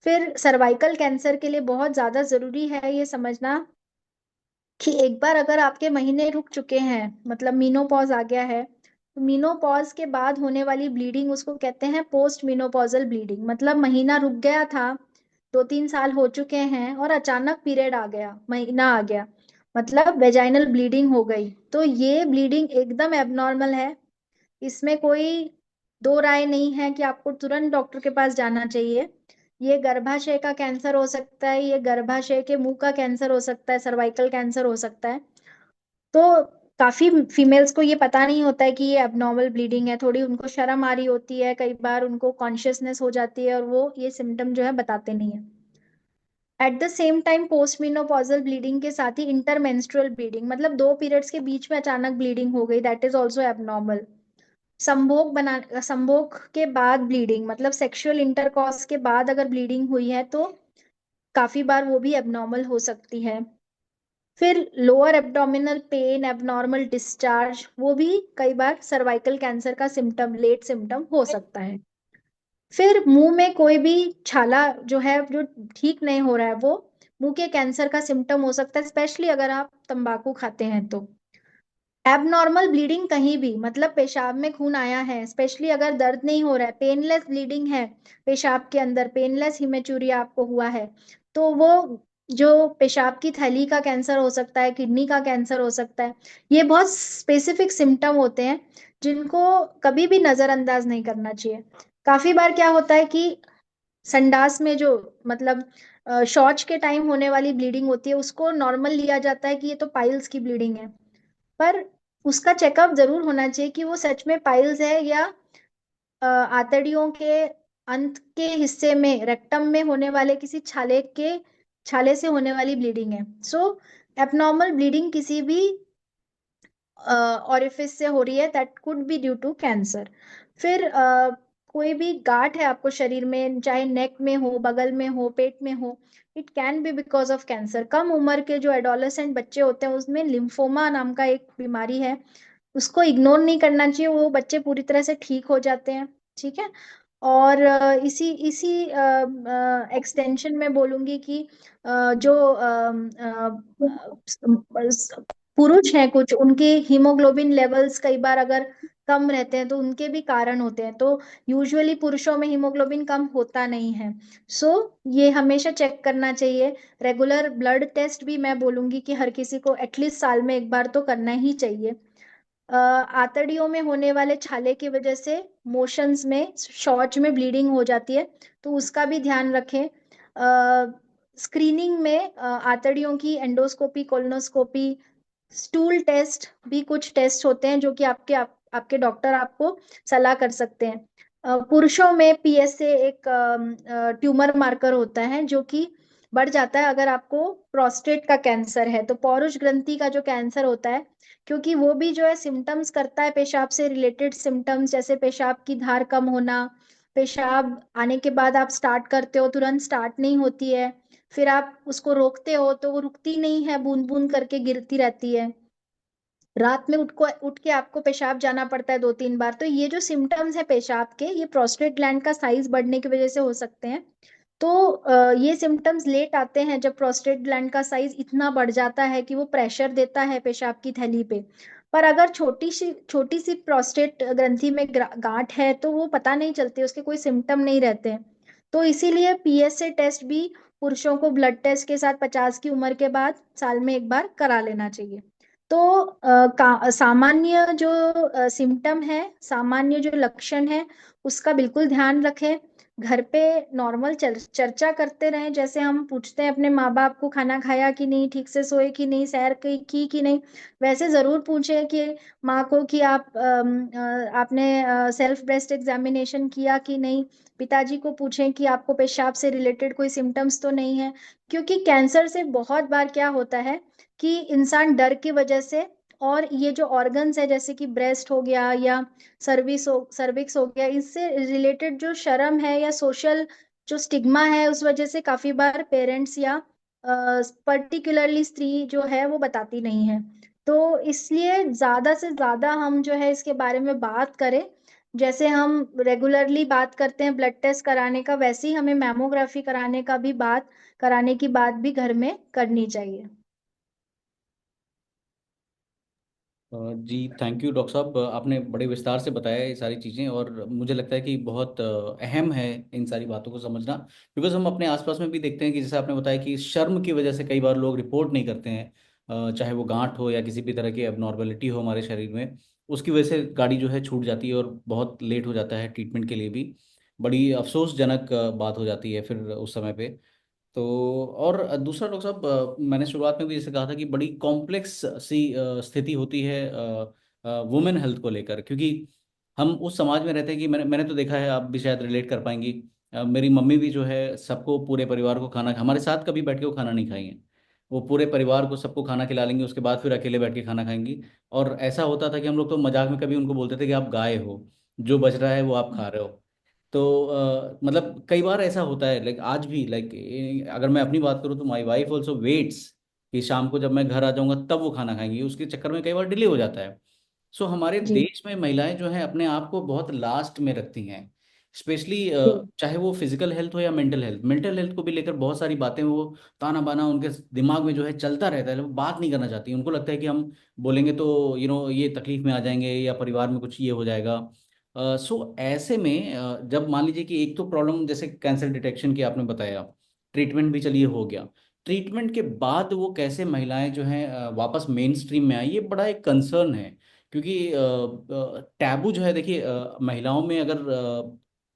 फिर सर्वाइकल कैंसर के लिए बहुत ज्यादा जरूरी है ये समझना कि एक बार अगर आपके महीने रुक चुके हैं, मतलब मीनोपॉज आ गया है, तो मीनोपॉज के बाद होने वाली ब्लीडिंग उसको कहते हैं पोस्ट मीनोपॉजल ब्लीडिंग। मतलब महीना रुक गया था, 2-3 साल हो चुके हैं और अचानक पीरियड आ गया, महीना आ गया, मतलब वेजाइनल ब्लीडिंग हो गई। तो ये ब्लीडिंग एकदम एबनॉर्मल है, इसमें कोई दो राय नहीं है कि आपको तुरंत डॉक्टर के पास जाना चाहिए। ये गर्भाशय का कैंसर हो सकता है, ये गर्भाशय के मुंह का कैंसर हो सकता है, सर्वाइकल कैंसर हो सकता है। तो काफी फीमेल्स को ये पता नहीं होता है कि ये एबनॉर्मल ब्लीडिंग है, थोड़ी उनको शर्म आ रही होती है, कई बार उनको कॉन्शियसनेस हो जाती है और वो ये सिम्टम जो है बताते नहीं है। Eight the same time post menopausal bleeding के साथ ही इंटरमेंस्ट्रुअल ब्लीडिंग, मतलब दो पीरियड्स के बीच में अचानक ब्लीडिंग हो गई, दैट इज ऑल्सो एबनॉर्मल। संभोग के बाद ब्लीडिंग, मतलब सेक्सुअल इंटरकॉर्स के बाद अगर ब्लीडिंग हुई है तो काफी बार वो भी एबनॉर्मल हो सकती है। फिर lower abdominal pain, abnormal discharge, वो भी कई बार सर्वाइकल कैंसर का सिम्टम, लेट सिम्टम हो सकता है। फिर मुंह में कोई भी छाला जो है जो ठीक नहीं हो रहा है, वो मुंह के कैंसर का सिम्टम हो सकता है, स्पेशली अगर आप तंबाकू खाते हैं तो। एबनॉर्मल ब्लीडिंग कहीं भी, मतलब पेशाब में खून आया है, स्पेशली अगर दर्द नहीं हो रहा है, पेनलेस ब्लीडिंग है पेशाब के अंदर, पेनलेस हिमेचूरिया आपको हुआ है, तो वो जो पेशाब की थैली का कैंसर हो सकता है, किडनी का कैंसर हो सकता है। ये बहुत स्पेसिफिक सिम्टम होते हैं जिनको कभी भी नजरअंदाज नहीं करना चाहिए। काफी बार क्या होता है कि संडास में जो, मतलब शौच के टाइम होने वाली ब्लीडिंग होती है, उसको नॉर्मल लिया जाता है कि ये तो पाइल्स की ब्लीडिंग है। पर उसका चेकअप जरूर होना चाहिए कि वो सच में पाइल्स है या आंतड़ियों के अंत के हिस्से में, रेक्टम में होने वाले किसी छाले से होने वाली ब्लीडिंग है। सो एबनॉर्मल ब्लीडिंग किसी भी ऑरिफिस से हो रही है, that could be due to cancer. फिर कोई भी गांठ है आपको शरीर में, चाहे नेक में हो, बगल में हो, पेट में हो, it can be because of cancer. कम उम्र के जो एडोलेसेंट बच्चे होते हैं उसमें लिम्फोमा नाम का एक बीमारी है, उसको इग्नोर नहीं करना चाहिए, वो बच्चे पूरी तरह से ठीक हो जाते हैं। ठीक है। और इसी इसी एक्सटेंशन में बोलूंगी कि जो पुरुष हैं कुछ, उनके हीमोग्लोबिन लेवल्स कई बार अगर कम रहते हैं तो उनके भी कारण होते हैं। तो यूजुअली पुरुषों में हीमोग्लोबिन कम होता नहीं है। सो ये हमेशा चेक करना चाहिए। रेगुलर ब्लड टेस्ट भी मैं बोलूंगी कि हर किसी को एटलीस्ट साल में एक बार तो करना ही चाहिए। आंतड़ियों में होने वाले छाले की वजह से मोशंस में, शौच में ब्लीडिंग हो जाती है, तो उसका भी ध्यान रखें। स्क्रीनिंग में आंतड़ियों की एंडोस्कोपी, कोलोनोस्कोपी, स्टूल टेस्ट भी कुछ टेस्ट होते हैं जो कि आपके डॉक्टर आपको सलाह कर सकते हैं। पुरुषों में पीएसए एक ट्यूमर मार्कर होता है जो कि बढ़ जाता है अगर आपको प्रोस्टेट का कैंसर है, तो पौरुष ग्रंथि का जो कैंसर होता है, क्योंकि वो भी जो है सिम्टम्स करता है, पेशाब से रिलेटेड सिम्टम्स, जैसे पेशाब की धार कम होना, पेशाब आने के बाद आप स्टार्ट करते हो तुरंत स्टार्ट नहीं होती है, फिर आप उसको रोकते हो तो वो रुकती नहीं है, बूंद बूंद करके गिरती रहती है, रात में उठ के आपको पेशाब जाना पड़ता है 2-3 बार। तो ये जो सिम्टम्स है पेशाब के, ये प्रोस्टेट ग्लैंड का साइज बढ़ने की वजह से हो सकते हैं। तो ये सिम्टम्स लेट आते हैं जब प्रोस्टेट ग्लैंड का साइज इतना बढ़ जाता है कि वो प्रेशर देता है पेशाब की थैली पे। पर अगर छोटी सी प्रोस्टेट ग्रंथि में गांठ है तो वो पता नहीं चलती, उसके कोई सिम्टम नहीं रहते हैं। तो इसीलिए पीएसए टेस्ट भी पुरुषों को ब्लड टेस्ट के साथ 50 की उम्र के बाद साल में एक बार करा लेना चाहिए। तो सामान्य जो सिम्टम है, सामान्य जो लक्षण है, उसका बिल्कुल ध्यान रखें। घर पे नॉर्मल चर्चा करते रहें, जैसे हम पूछते हैं अपने माँ बाप को खाना खाया कि नहीं, ठीक से सोए कि नहीं, सैर की कि नहीं, वैसे जरूर पूछें कि माँ को कि आपने सेल्फ ब्रेस्ट एग्जामिनेशन किया कि नहीं। पिताजी को पूछें कि आपको पेशाब से रिलेटेड कोई सिम्टम्स तो नहीं है। क्योंकि कैंसर से बहुत बार क्या होता है कि इंसान डर की वजह से, और ये जो ऑर्गन्स है जैसे कि ब्रेस्ट हो गया या सर्विक्स हो गया, इससे रिलेटेड जो शर्म है या सोशल जो स्टिग्मा है, उस वजह से काफी बार पेरेंट्स या पर्टिकुलरली स्त्री जो है वो बताती नहीं है। तो इसलिए ज्यादा से ज्यादा हम जो है इसके बारे में बात करें, जैसे हम रेगुलरली बात करते हैं ब्लड टेस्ट कराने का, वैसे ही हमें मैमोग्राफी कराने का भी बात, कराने की बात भी घर में करनी चाहिए।
जी थैंक यू डॉक्टर साहब, आपने बड़े विस्तार से बताया ये सारी चीज़ें, और मुझे लगता है कि बहुत अहम है इन सारी बातों को समझना। बिकॉज हम अपने आसपास में भी देखते हैं कि जैसे आपने बताया कि शर्म की वजह से कई बार लोग रिपोर्ट नहीं करते हैं, चाहे वो गांठ हो या किसी भी तरह की एबनॉर्मेलिटी हो हमारे शरीर में, उसकी वजह से गाड़ी जो है छूट जाती है और बहुत लेट हो जाता है ट्रीटमेंट के लिए भी। बड़ी अफसोसजनक बात हो जाती है फिर उस समय पे। तो और दूसरा डॉक्टर साहब, मैंने शुरुआत में भी जैसे कहा था कि बड़ी कॉम्प्लेक्स सी स्थिति होती है वुमेन हेल्थ को लेकर, क्योंकि हम उस समाज में रहते हैं कि मैंने मैंने तो देखा है, आप भी शायद रिलेट कर पाएंगी। मेरी मम्मी भी जो है सबको, पूरे परिवार को खाना, हमारे साथ कभी बैठ के वो खाना नहीं खाएंगे। वो पूरे परिवार को सबको खाना खिला लेंगे, उसके बाद फिर अकेले बैठ के खाना खाएंगी। और ऐसा होता था कि हम लोग तो मजाक में कभी उनको बोलते थे कि आप गाय हो, जो बच रहा है वो आप खा रहे हो। तो मतलब कई बार ऐसा होता है, लाइक आज भी, लाइक अगर मैं अपनी बात करूँ तो माई वाइफ ऑल्सो वेट्स कि शाम को जब मैं घर आ जाऊंगा तब वो खाना खाएंगी, उसके चक्कर में कई बार डिले हो जाता है। सो हमारे
जी
देश में महिलाएं जो है अपने आप को बहुत लास्ट में रखती हैं, स्पेशली
जी
चाहे वो फिजिकल हेल्थ हो या मेंटल हेल्थ। मेंटल हेल्थ को भी लेकर बहुत सारी बातें वो ताना बाना उनके दिमाग में जो है चलता रहता है, वो बात नहीं करना चाहती। उनको लगता है कि हम बोलेंगे तो ये तकलीफ में आ जाएंगे या परिवार में कुछ ये हो जाएगा। सो ऐसे में जब मान लीजिए कि एक तो प्रॉब्लम जैसे कैंसर डिटेक्शन की आपने बताया, ट्रीटमेंट भी चलिए हो गया, ट्रीटमेंट के बाद वो कैसे महिलाएं जो हैं वापस मेन स्ट्रीम में आई, ये बड़ा एक कंसर्न है। क्योंकि टैबू जो है, देखिए महिलाओं में अगर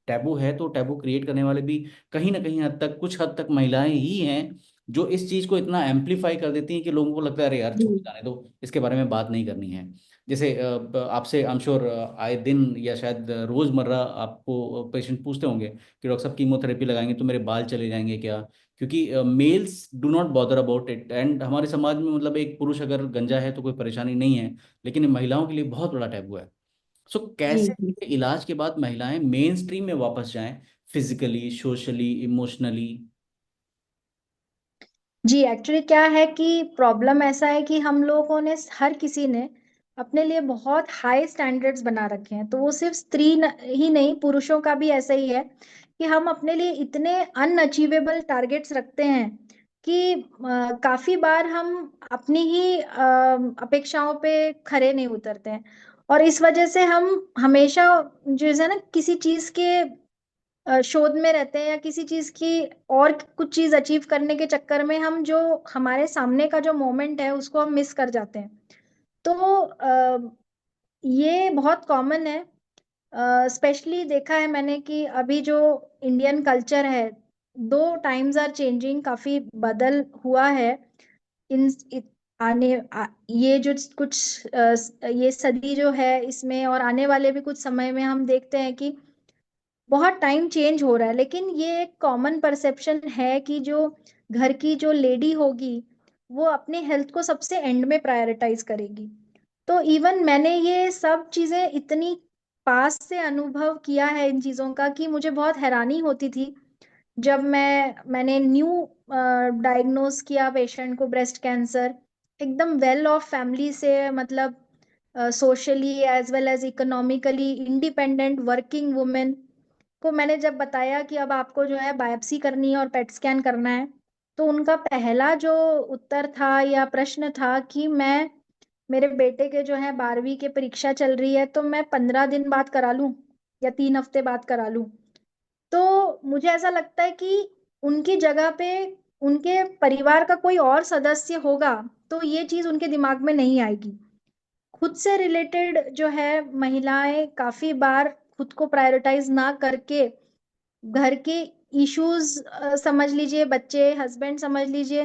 टैबू है तो टैबू क्रिएट करने वाले भी कहीं ना कहीं हद तक, कुछ हद तक महिलाएं ही हैं जो इस चीज को इतना एम्पलीफाई कर देती हैं कि लोगों को लगता है अरे यार
जी
छोड़ जाने दो, इसके बारे में बात नहीं करनी है। जैसे आपसे आई एम श्योर आए दिन या शायद रोजमर्रा आपको पेशेंट पूछते होंगे कि डॉक्टर साहब कीमोथेरेपी लगाएंगे तो मेरे बाल चले जाएंगे क्या। क्योंकि males do not bother about it, and हमारे समाज में मतलब एक पुरुष अगर गंजा है तो कोई परेशानी नहीं है, लेकिन ये महिलाओं के लिए बहुत बड़ा टैबू है। सो
जी
कैसे
जी
इलाज के बाद महिलाएं मेन स्ट्रीम में वापस जाएं, फिजिकली, सोशली, इमोशनली।
जी एक्चुअली क्या है कि प्रॉब्लम ऐसा है कि हम लोगों ने, हर किसी ने अपने लिए बहुत हाई स्टैंडर्ड्स बना रखे हैं। तो वो सिर्फ ही नहीं, पुरुषों का भी ऐसा ही है कि हम अपने लिए इतने अनअचीवेबल टारगेट्स रखते हैं कि काफी बार हम अपनी ही अपेक्षाओं पे खरे नहीं उतरते हैं। और इस वजह से हम हमेशा जो है ना, किसी चीज के शोध में रहते हैं, या किसी चीज की और कुछ चीज अचीव करने के चक्कर में हम जो हमारे सामने का जो मोमेंट है उसको हम मिस कर जाते हैं। तो ये बहुत कॉमन है। स्पेशली देखा है मैंने कि अभी जो इंडियन कल्चर है, दो टाइम्स आर चेंजिंग, काफी बदल हुआ है। इन इत, ये जो कुछ ये सदी जो है इसमें और आने वाले भी कुछ समय में हम देखते हैं कि बहुत टाइम चेंज हो रहा है। लेकिन ये एक कॉमन परसेप्शन है कि जो घर की जो लेडी होगी वो अपने हेल्थ को सबसे एंड में प्रायोरिटाइज करेगी। तो इवन मैंने ये सब चीजें इतनी पास से अनुभव किया है इन चीजों का कि मुझे बहुत हैरानी होती थी जब मैंने न्यू डायग्नोज किया पेशेंट को ब्रेस्ट कैंसर, एकदम वेल ऑफ फैमिली से, मतलब socially as well as economically independent working women को मैंने जब बताया कि अब आपको जो है बायोप्सी करनी है और पेट स्कैन करना है, तो उनका पहला जो उत्तर था या प्रश्न था कि मैं, मेरे बेटे के जो है 12वीं की परीक्षा चल रही है, तो मैं 15 दिन बाद करा लूं या 3 हफ्ते बाद करा लूं। तो मुझे ऐसा लगता है कि उनकी जगह पे उनके परिवार का कोई और सदस्य होगा तो ये चीज उनके दिमाग में नहीं आएगी। खुद से रिलेटेड जो है महिलाएं काफी बार खुद को प्रायोरिटाइज ना करके घर के इश्यूज समझ लीजिए, बच्चे, हस्बैंड समझ लीजिए,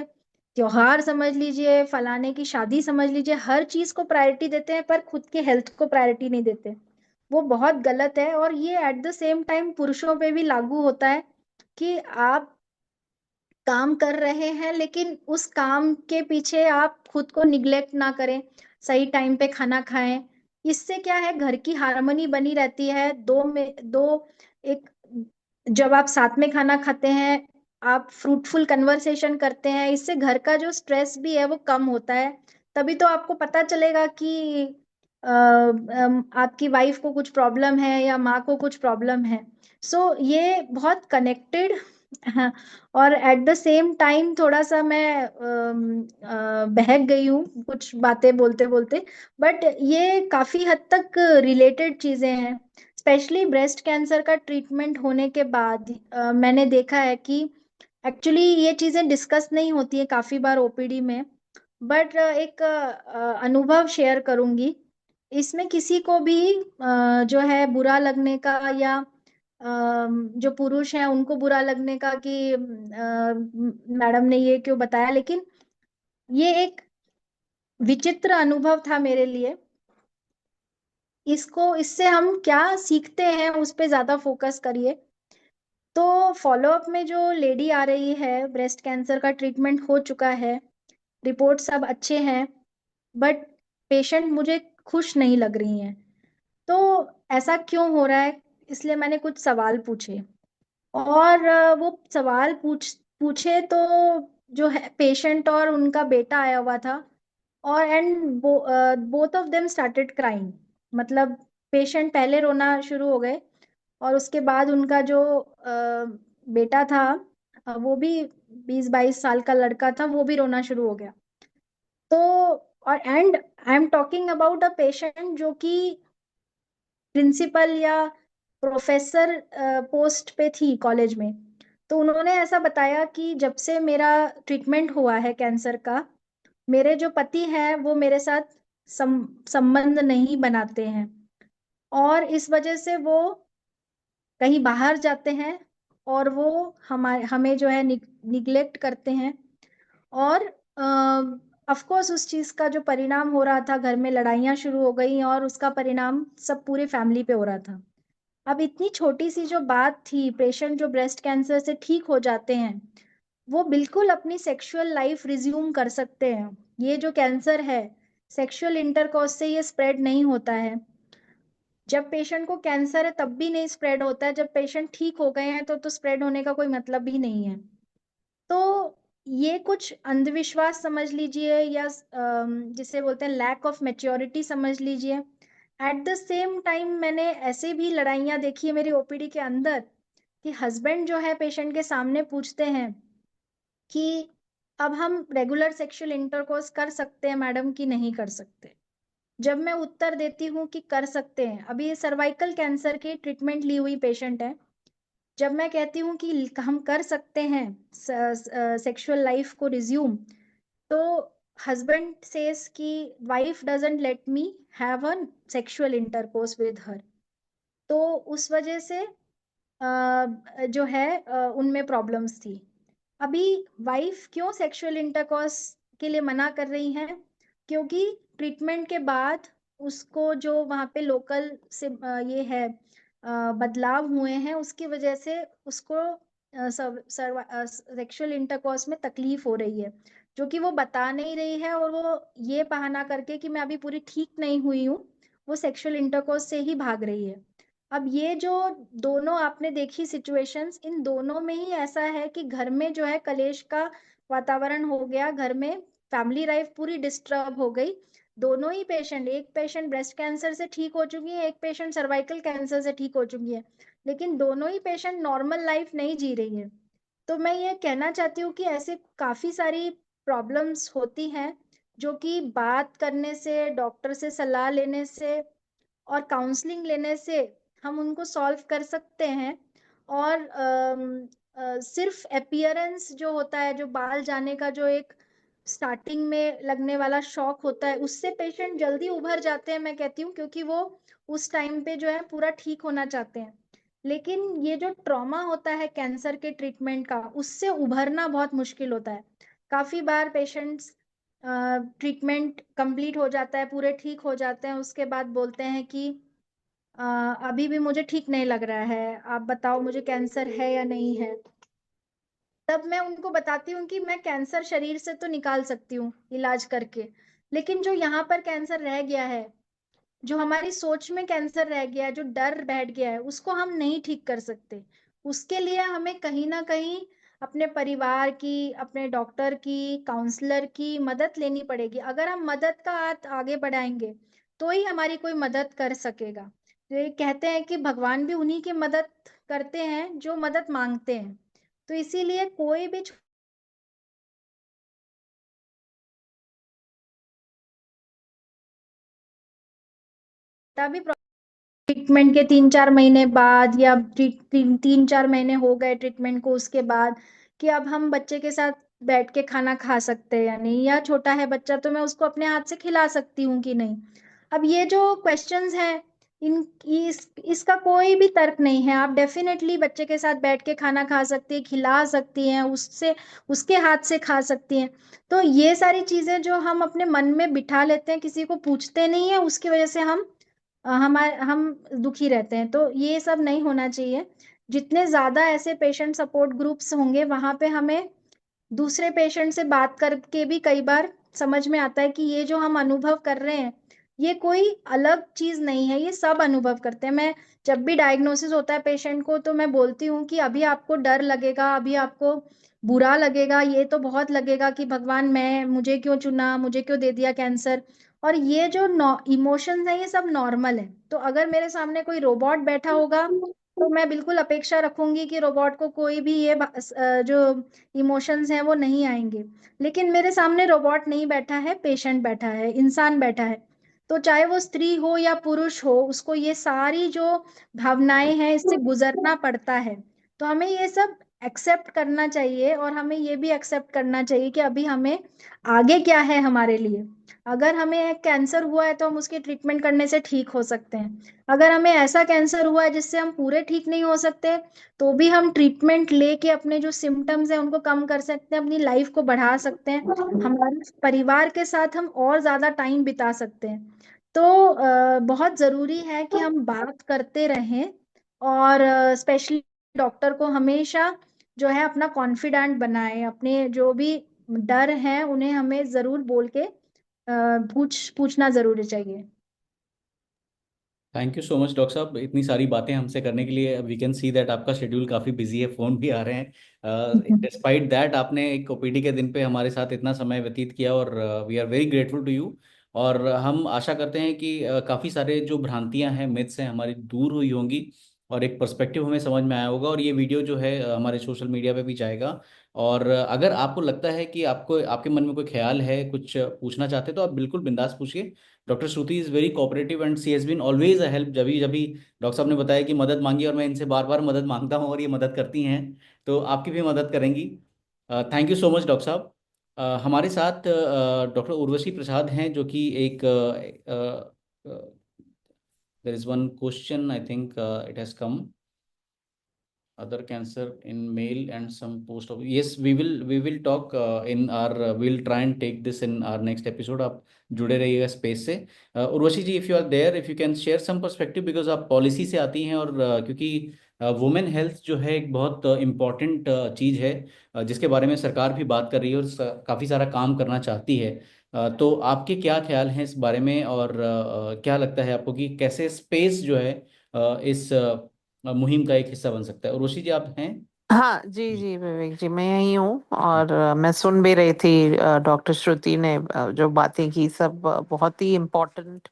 त्योहार समझ लीजिए, फलाने की शादी समझ लीजिए, हर चीज को प्रायोरिटी देते हैं पर खुद के हेल्थ को प्रायोरिटी नहीं देते। वो बहुत गलत है। और ये एट द सेम टाइम पुरुषों पे भी लागू होता है कि आप काम कर रहे हैं लेकिन उस काम के पीछे आप खुद को निग्लेक्ट ना करें, सही टाइम पे खाना खाएं। इससे क्या है, घर की हार्मनी बनी रहती है, दो एक, जब आप साथ में खाना खाते हैं, आप फ्रूटफुल कन्वर्सेशन करते हैं, इससे घर का जो स्ट्रेस भी है वो कम होता है। तभी तो आपको पता चलेगा कि आपकी वाइफ को कुछ प्रॉब्लम है या माँ को कुछ प्रॉब्लम है। सो ये बहुत कनेक्टेड। और एट द सेम टाइम थोड़ा सा मैं बहक गई हूँ कुछ बातें बोलते बोलते, बट ये काफी हद तक रिलेटेड चीजें हैं। स्पेशली ब्रेस्ट कैंसर का ट्रीटमेंट होने के बाद मैंने देखा है कि एक्चुअली ये चीजें डिस्कस नहीं होती है काफी बार ओपीडी में। बट एक अनुभव शेयर करूंगी। इसमें किसी को भी जो है बुरा लगने का, या जो पुरुष हैं उनको बुरा लगने का कि मैडम ने ये क्यों बताया, लेकिन ये एक विचित्र अनुभव था मेरे लिए। इससे हम क्या सीखते हैं उस पे ज्यादा फोकस करिए। तो फॉलोअप में जो लेडी आ रही है, ब्रेस्ट कैंसर का ट्रीटमेंट हो चुका है, रिपोर्ट सब अच्छे हैं, बट पेशेंट मुझे खुश नहीं लग रही हैं। तो ऐसा क्यों हो रहा है, इसलिए मैंने कुछ सवाल पूछे। और वो सवाल पूछे तो जो है पेशेंट और उनका बेटा आया हुआ था, और and both of them started crying. मतलब पेशेंट पहले रोना शुरू हो गए, और उसके बाद उनका जो बेटा था, वो भी 20-22 साल का लड़का था, वो भी रोना शुरू हो गया। तो और and I am talking about a patient जो कि प्रिंसिपल या प्रोफेसर पोस्ट पे थी कॉलेज में। तो उन्होंने ऐसा बताया कि जब से मेरा ट्रीटमेंट हुआ है कैंसर का, मेरे जो पति हैं वो मेरे साथ संबंध नहीं बनाते हैं, और इस वजह से वो कहीं बाहर जाते हैं, और वो हमारे हमें जो है निग्लेक्ट करते हैं। और ऑफ कोर्स उस चीज का जो परिणाम हो रहा था, घर में लड़ाइयाँ शुरू हो गई, और उसका परिणाम सब पूरे फैमिली पे हो रहा था। अब इतनी छोटी सी जो बात थी, पेशेंट जो ब्रेस्ट कैंसर से ठीक हो जाते हैं, वो बिल्कुल अपनी सेक्सुअल लाइफ रिज्यूम कर सकते हैं। ये जो कैंसर है, सेक्सुअल इंटरकोर्स से ये स्प्रेड नहीं होता है। जब पेशेंट को कैंसर है तब भी नहीं स्प्रेड होता है, जब पेशेंट ठीक हो गए हैं तो स्प्रेड होने का कोई मतलब ही नहीं है। तो ये कुछ अंधविश्वास समझ लीजिए, या जिसे बोलते हैं लैक ऑफ मेच्योरिटी समझ लीजिए। एट द सेम टाइम मैंने ऐसे भी लड़ाइयाँ देखी है मेरी ओपीडी के अंदर, कि हस्बैंड जो है पेशेंट के सामने पूछते हैं कि अब हम रेगुलर सेक्सुअल इंटरकोर्स कर सकते हैं मैडम कि नहीं कर सकते। जब मैं उत्तर देती हूँ कि कर सकते हैं, अभी ये सर्वाइकल कैंसर की ट्रीटमेंट ली हुई पेशेंट है, जब मैं कहती हूँ कि हम कर सकते हैं सेक्सुअल लाइफ को रिज्यूम, तो हस्बैंड सेज कि wife doesn't let me have a sexual intercourse with her. तो उस वजह से जो है उनमें प्रॉब्लम्स थी। अभी वाइफ क्यों सेक्सुअल इंटरकोर्स के लिए मना कर रही हैं? क्योंकि ट्रीटमेंट के बाद उसको जो वहाँ पे लोकल से ये है बदलाव हुए हैं, उसकी वजह से उसको सेक्सुअल इंटरकोर्स में तकलीफ हो रही है, जो कि वो बता नहीं रही है, और वो ये बहाना करके कि मैं अभी पूरी ठीक नहीं हुई हूँ, वो सेक्सुअल इंटरकोर्स से ही भाग रही है। अब ये जो दोनों आपने देखी सिचुएशंस, इन दोनों में ही ऐसा है कि घर में जो है कलेश का वातावरण हो गया, घर में फैमिली लाइफ पूरी डिस्टर्ब हो गई। दोनों ही पेशेंट, एक पेशेंट ब्रेस्ट कैंसर से ठीक हो चुकी है, एक पेशेंट सर्वाइकल कैंसर से ठीक हो चुकी है, लेकिन दोनों ही पेशेंट नॉर्मल लाइफ नहीं जी रही है। तो मैं ये कहना चाहती हूँ कि ऐसे काफी सारी प्रॉब्लम्स होती हैं, जो कि बात करने से, डॉक्टर से सलाह लेने से और काउंसलिंग लेने से हम उनको सॉल्व कर सकते हैं। और सिर्फ अपीयरेंस जो होता है, जो बाल जाने का जो एक स्टार्टिंग में लगने वाला शौक होता है, उससे पेशेंट जल्दी उभर जाते हैं मैं कहती हूँ, क्योंकि वो उस टाइम पे जो है पूरा ठीक होना चाहते हैं। लेकिन ये जो ट्रॉमा होता है कैंसर के ट्रीटमेंट का, उससे उभरना बहुत मुश्किल होता है। काफी बार पेशेंट्स ट्रीटमेंट कंप्लीट हो जाता है, पूरे ठीक हो जाते हैं, उसके बाद बोलते हैं कि अ, अभी भी मुझे ठीक नहीं लग रहा है, आप बताओ मुझे कैंसर है या नहीं है। तब मैं उनको बताती हूँ कि मैं कैंसर शरीर से तो निकाल सकती हूँ इलाज करके, लेकिन जो यहाँ पर कैंसर रह गया है, जो हमारी सोच में कैंसर रह गया है, जो डर बैठ गया है, उसको हम नहीं ठीक कर सकते। उसके लिए हमें कहीं ना कहीं अपने परिवार की, अपने डॉक्टर की, काउंसलर की मदद लेनी पड़ेगी। अगर हम मदद का हाथ आगे बढ़ाएंगे तो ही हमारी कोई मदद कर सकेगा। तो ये कहते हैं कि भगवान भी उन्हीं की मदद करते हैं जो मदद मांगते हैं। तो इसीलिए कोई भी छोटा भी ट्रीटमेंट के 3-4 महीने बाद, या 3-4 महीने हो गए ट्रीटमेंट को, उसके बाद कि अब हम बच्चे के साथ बैठ के खाना खा सकते हैं या नहीं, या छोटा है बच्चा तो मैं उसको अपने हाथ से खिला सकती हूँ कि नहीं। अब ये जो क्वेश्चंस हैं, इसका कोई भी तर्क नहीं है। आप डेफिनेटली बच्चे के साथ बैठ के खाना खा सकती हैं, खिला सकती हैं उससे, उसके हाथ से खा सकती हैं। तो ये सारी चीजें जो हम अपने मन में बिठा लेते हैं, किसी को पूछते नहीं है, उसकी वजह से हम दुखी रहते हैं। तो ये सब नहीं होना चाहिए। जितने ज्यादा ऐसे पेशेंट सपोर्ट ग्रुप्स होंगे, वहां पे हमें दूसरे पेशेंट से बात करके भी कई बार समझ में आता है कि ये जो हम अनुभव कर रहे हैं, ये कोई अलग चीज नहीं है, ये सब अनुभव करते हैं। मैं जब भी डायग्नोसिस होता है पेशेंट को, तो मैं बोलती हूँ कि अभी आपको डर लगेगा, अभी आपको बुरा लगेगा, ये तो बहुत लगेगा कि भगवान, मैं मुझे क्यों चुना, मुझे क्यों दे दिया कैंसर। और ये जो इमोशंस हैं ये सब नॉर्मल है। तो अगर मेरे सामने कोई रोबोट बैठा होगा तो मैं बिल्कुल अपेक्षा रखूंगी कि रोबोट को कोई भी ये जो इमोशंस हैं वो नहीं आएंगे। लेकिन मेरे सामने रोबोट नहीं बैठा है, पेशेंट बैठा है, इंसान बैठा है। तो चाहे वो स्त्री हो या पुरुष हो, उसको ये सारी जो भावनाएं हैं इससे गुजरना पड़ता है। तो हमें ये सब एक्सेप्ट करना चाहिए, और हमें ये भी एक्सेप्ट करना चाहिए कि अभी हमें आगे क्या है हमारे लिए। अगर हमें कैंसर हुआ है तो हम उसकी ट्रीटमेंट करने से ठीक हो सकते हैं। अगर हमें ऐसा कैंसर हुआ है जिससे हम पूरे ठीक नहीं हो सकते, तो भी हम ट्रीटमेंट लेके अपने जो सिम्टम्स हैं उनको कम कर सकते हैं, अपनी लाइफ को बढ़ा सकते हैं, हमारे परिवार के साथ हम और ज्यादा टाइम बिता सकते हैं। तो बहुत जरूरी है कि हम बात करते रहें, और स्पेशली डॉक्टर को हमेशा जो है अपना कॉन्फिडेंट बनाए, अपने जो भी डर हैं उन्हें हमें जरूर बोल के पूछना जरूरी चाहिए।
Thank you so much doctor साहब, इतनी सारी बातें हमसे करने के लिए। वी कैन सी दैट आपका शेड्यूल काफ़ी बिजी है, फ़ोन भी आ रहे हैं। डिस्पाइट दैट आपने एक ओपीडी के दिन पे हमारे साथ इतना समय व्यतीत किया, और we are very grateful to you. और हम आशा करते हैं कि काफ़ी सारे जो भ्रांतियां हैं, मिथ्स हैं, हमारी दूर हुई होंगी, और एक पर्सपेक्टिव हमें समझ में आया होगा। और ये वीडियो जो है हमारे सोशल मीडिया पे भी जाएगा। और अगर आपको लगता है कि आपको आपके मन में कोई ख्याल है, कुछ पूछना चाहते हैं, तो आप बिल्कुल बिंदास पूछिए। Doctor Shruti is very cooperative and she has been always a help. जब भी डॉक्टर साहब ने बताया कि मदद मांगी, और मैं इनसे बार बार मदद मांगता हूँ और ये मदद करती हैं, तो आपकी भी मदद करेंगी। Thank you so much doctor साहब। हमारे साथ डॉक्टर उर्वशी प्रसाद हैं, जो कि एक there is one question, I think it has come, other cancer in male and some post op, yes, we will talk in our we'll try and take this in our next episode. आप जुड़े रहिएगा space से। Urvashi ji, if you are there, if you can share some perspective, because आप policy से आती हैं, और क्योंकि वुमेन हेल्थ जो है एक बहुत इम्पॉर्टेंट चीज़ है, जिसके बारे में सरकार भी बात कर रही है, और काफ़ी सारा काम करना चाहती है। तो आपके क्या ख्याल हैं इस बारे में, और क्या लगता है आपको कि कैसे स्पेस जो है इस मुहिम का एक हिस्सा बन सकता है? उर्वशी जी, आप हैं?
हाँ जी जी विवेक जी, मैं यही हूँ। और मैं सुन भी रही थी डॉक्टर श्रुति ने जो बातें की, सब बहुत ही इम्पोर्टेंट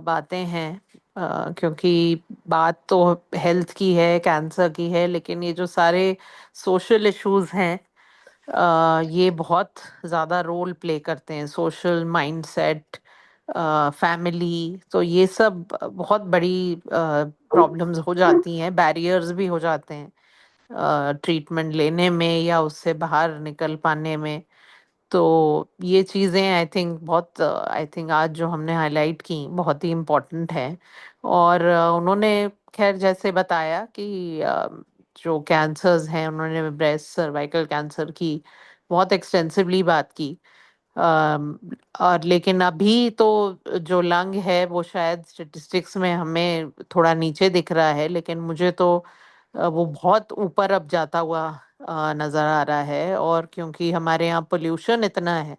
बातें हैं। क्योंकि बात तो हेल्थ की है, कैंसर की है, लेकिन ये जो सारे सोशल इश्यूज हैं, ये बहुत ज़्यादा रोल प्ले करते हैं। सोशल माइंडसेट, फैमिली, तो ये सब बहुत बड़ी प्रॉब्लम्स हो जाती हैं, बैरियर्स भी हो जाते हैं ट्रीटमेंट लेने में या उससे बाहर निकल पाने में। तो ये चीज़ें आई थिंक बहुत, आई थिंक आज जो हमने हाईलाइट की बहुत ही इम्पोर्टेंट है। और उन्होंने खैर जैसे बताया कि जो कैंसर्स हैं, उन्होंने ब्रेस्ट सर्वाइकल कैंसर की बहुत एक्सटेंसिवली बात की। अम, और लेकिन अभी तो जो लंग है वो शायद स्टेटिस्टिक्स में हमें थोड़ा नीचे दिख रहा है, लेकिन मुझे तो वो बहुत ऊपर अब जाता हुआ नजर आ रहा है। और क्योंकि हमारे यहाँ पोल्यूशन इतना है,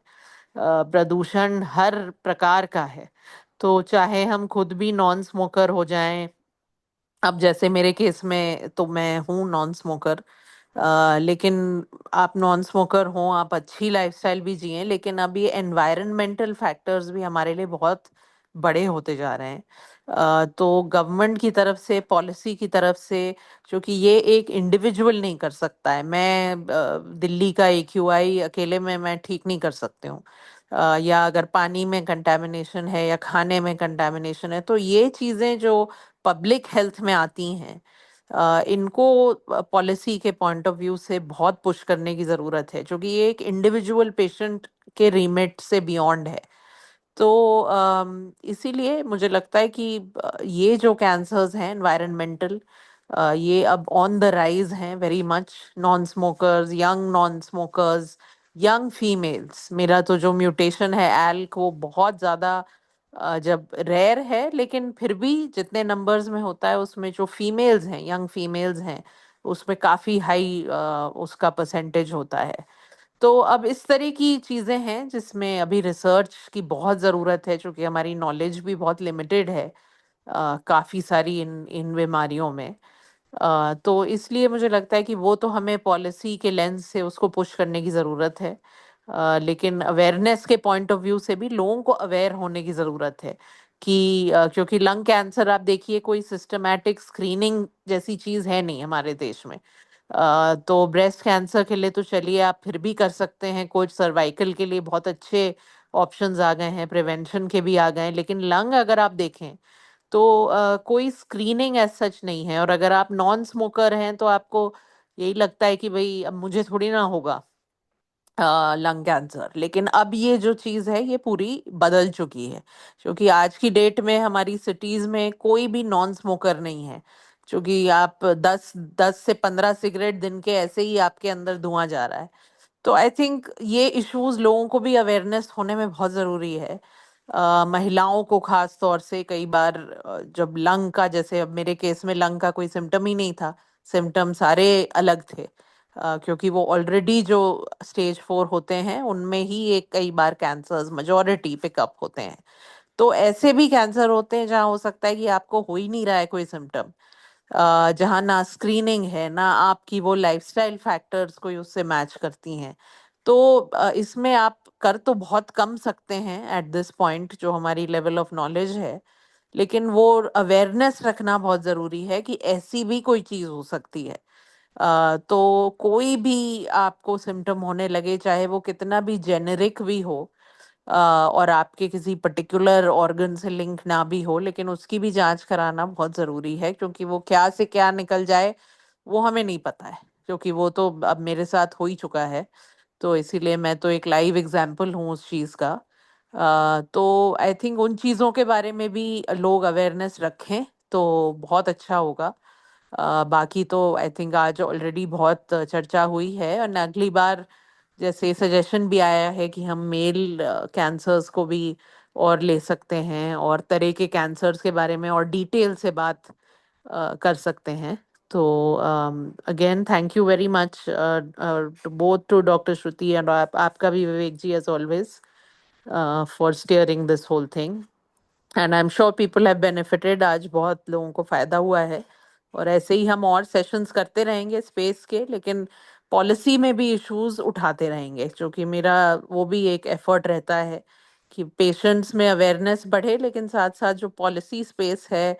प्रदूषण हर प्रकार का है, तो चाहे हम खुद भी नॉन स्मोकर हो जाएं। अब जैसे मेरे केस में तो मैं हूँ नॉन स्मोकर, लेकिन आप नॉन स्मोकर हो, आप अच्छी लाइफस्टाइल भी जिए, लेकिन अब ये एनवायरमेंटल फैक्टर्स भी हमारे लिए बहुत बड़े होते जा रहे हैं। तो गवर्नमेंट की तरफ से, पॉलिसी की तरफ से, क्योंकि ये एक इंडिविजुअल नहीं कर सकता है। मैं दिल्ली का AQI अकेले में मैं ठीक नहीं कर सकती हूँ। या अगर पानी में कंटामिनेशन है या खाने में कंटामिनेशन है, तो ये चीज़ें जो पब्लिक हेल्थ में आती हैं, इनको पॉलिसी के पॉइंट ऑफ व्यू से बहुत पुश करने की ज़रूरत है, क्योंकि ये एक इंडिविजुअल पेशेंट के रिमेट से बियॉन्ड है। तो इसीलिए मुझे लगता है कि ये जो कैंसर्स हैं एनवायरमेंटल, ये अब ऑन द राइज हैं very much. Non smokers, young non smokers, young females, मेरा तो जो म्यूटेशन है एल्क, वो बहुत ज़्यादा जब रेयर है, लेकिन फिर भी जितने नंबर्स में होता है उसमें जो फीमेल्स हैं, यंग फीमेल्स हैं, उसमें काफ़ी हाई उसका परसेंटेज होता है। तो अब इस तरह की चीज़ें हैं जिसमें अभी रिसर्च की बहुत ज़रूरत है, क्योंकि हमारी नॉलेज भी बहुत लिमिटेड है। काफी सारी इन बीमारियों में। तो इसलिए मुझे लगता है कि वो तो हमें पॉलिसी के लेंस से उसको पुश करने की ज़रूरत है। लेकिन अवेयरनेस के पॉइंट ऑफ व्यू से भी लोगों को अवेयर होने की ज़रूरत है कि क्योंकि लंग कैंसर आप देखिए कोई सिस्टमैटिक स्क्रीनिंग जैसी चीज़ है नहीं हमारे देश में। तो ब्रेस्ट कैंसर के लिए तो चलिए आप फिर भी कर सकते हैं, कुछ सर्वाइकल के लिए बहुत अच्छे ऑप्शंस आ गए हैं, प्रिवेंशन के भी आ गए हैं, लेकिन लंग अगर आप देखें तो कोई स्क्रीनिंग एज सच नहीं है। और अगर आप नॉन स्मोकर हैं तो आपको यही लगता है कि भाई अब मुझे थोड़ी ना होगा लंग कैंसर। लेकिन अब ये जो चीज़ है ये पूरी बदल चुकी है, क्योंकि आज की डेट में हमारी सिटीज में कोई भी नॉन स्मोकर नहीं है। क्योंकि आप 10 से 15 सिगरेट दिन के ऐसे ही आपके अंदर धुआं जा रहा है। तो आई थिंक ये इश्यूज लोगों को भी अवेयरनेस होने में बहुत ज़रूरी है। महिलाओं को खास तौर से कई बार जब लंग का, जैसे अब मेरे केस में लंग का कोई सिम्टम ही नहीं था, सिम्टम सारे अलग थे। क्योंकि वो ऑलरेडी जो स्टेज 4 होते हैं उनमें ही एक कई बार कैंसर्स मेजोरिटी पिकअप होते हैं। तो ऐसे भी कैंसर होते हैं जहाँ हो सकता है कि आपको हो ही नहीं रहा है कोई सिम्टम, जहाँ ना स्क्रीनिंग है ना आपकी वो लाइफस्टाइल फैक्टर्स कोई उससे मैच करती हैं। तो इसमें आप कर तो बहुत कम सकते हैं एट दिस पॉइंट जो हमारी लेवल ऑफ नॉलेज है। लेकिन वो अवेयरनेस रखना बहुत ज़रूरी है कि ऐसी भी कोई चीज़ हो सकती है। तो कोई भी आपको सिम्टम होने लगे, चाहे वो कितना भी जेनेरिक भी हो, और आपके किसी पर्टिकुलर ऑर्गन से लिंक ना भी हो, लेकिन उसकी भी जांच कराना बहुत ज़रूरी है, क्योंकि वो क्या से क्या निकल जाए वो हमें नहीं पता है। क्योंकि वो तो अब मेरे साथ हो ही चुका है, तो इसीलिए मैं तो एक लाइव एग्जाम्पल हूँ उस चीज़ का। तो आई थिंक उन चीज़ों के बारे में भी लोग अवेयरनेस रखें तो बहुत अच्छा होगा। बाकी तो आई थिंक आज ऑलरेडी बहुत चर्चा हुई है, और अगली बार जैसे सजेशन भी आया है कि हम मेल कैंसर्स को भी और ले सकते हैं, और तरह के कैंसर्स के बारे में और डिटेल से बात कर सकते हैं। तो again thank you very much both to doctor Shruti and आपका भी Vivek ji as always for steering this whole thing. And I am sure people have benefited, आज बहुत लोगों को फायदा हुआ है। और ऐसे ही हम और सेशंस करते रहेंगे स्पेस के, लेकिन पॉलिसी में भी इश्यूज उठाते रहेंगे, क्योंकि मेरा वो भी एक एफर्ट रहता है कि पेशेंट्स में अवेयरनेस बढ़े, लेकिन साथ साथ जो पॉलिसी स्पेस है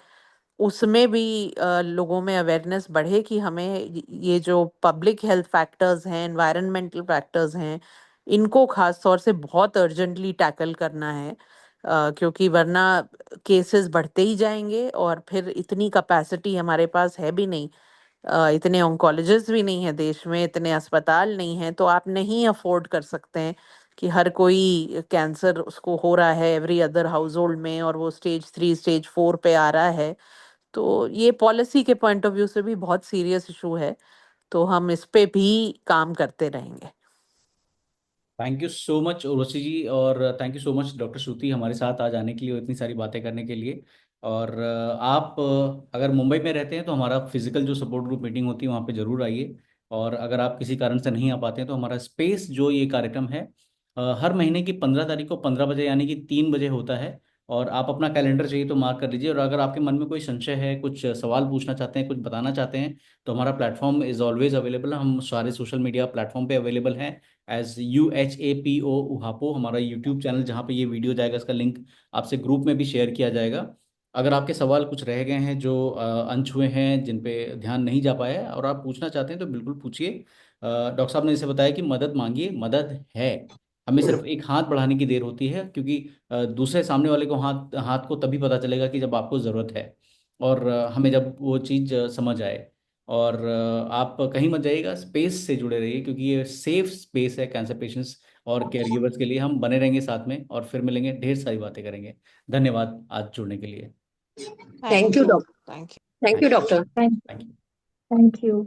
उसमें भी लोगों में अवेयरनेस बढ़े कि हमें ये जो पब्लिक हेल्थ फैक्टर्स हैं, एनवायरमेंटल फैक्टर्स हैं, इनको खास तौर से बहुत अर्जेंटली टैकल करना है। क्योंकि वरना केसेस बढ़ते ही जाएंगे, और फिर इतनी कैपेसिटी हमारे पास है भी नहीं, इतने ऑन्कोलॉजिस्ट भी नहीं है देश में, इतने अस्पताल नहीं हैं, तो आप नहीं अफोर्ड कर सकते हैं कि हर कोई कैंसर उसको हो रहा है एवरी अदर हाउस होल्ड में, और वो स्टेज 3 स्टेज 4 पे आ रहा है। तो ये पॉलिसी के पॉइंट ऑफ व्यू से भी बहुत सीरियस इशू है, तो हम इस पे भी काम करते रहेंगे।
Thank you so much Urvashi ji, और thank you so much doctor Shruti हमारे साथ आज आने के लिए और इतनी सारी बातें करने के लिए। और आप अगर मुंबई में रहते हैं तो हमारा फिजिकल जो सपोर्ट ग्रुप मीटिंग होती है वहाँ पे ज़रूर आइए। और अगर आप किसी कारण से नहीं आ पाते हैं तो हमारा स्पेस जो ये कार्यक्रम है हर महीने की 15 तारीख को 15 बजे यानी कि 3 बजे होता है। और आप अपना कैलेंडर चाहिए तो मार्क कर लीजिए। और अगर आपके मन में कोई संशय है, कुछ सवाल पूछना चाहते हैं, कुछ बताना चाहते हैं, तो हमारा प्लेटफॉर्म इज़ ऑलवेज अवेलेबल। हम सारे सोशल मीडिया प्लेटफॉर्म पे अवेलेबल हैं एज UHAPO उहापो। हमारा यूट्यूब चैनल जहाँ पे ये वीडियो जाएगा इसका लिंक आपसे ग्रुप में भी शेयर किया जाएगा। अगर आपके सवाल कुछ रह गए हैं जो अनछुए हैं, जिन पे ध्यान नहीं जा पाया है और आप पूछना चाहते हैं तो बिल्कुल पूछिए। डॉक्टर साहब ने जैसे बताया कि मदद मांगिए, मदद है। हमें सिर्फ एक हाथ बढ़ाने की देर होती है, क्योंकि दूसरे सामने वाले को हाथ हाथ को तभी पता चलेगा कि जब आपको ज़रूरत है, और हमें जब वो चीज़ समझ आए। और आप कहीं मत जाइएगा, स्पेस से जुड़े रहिए, क्योंकि ये सेफ स्पेस है कैंसर पेशेंट्स और केयर गिवर्स के लिए। हम बने रहेंगे साथ में और फिर मिलेंगे, ढेर सारी बातें करेंगे। धन्यवाद आज जुड़ने के लिए।
Thank
thank you
you.
Doctor.
Thank you.
Thank
thank
you doctor.
Thank
thank you.
Thank you.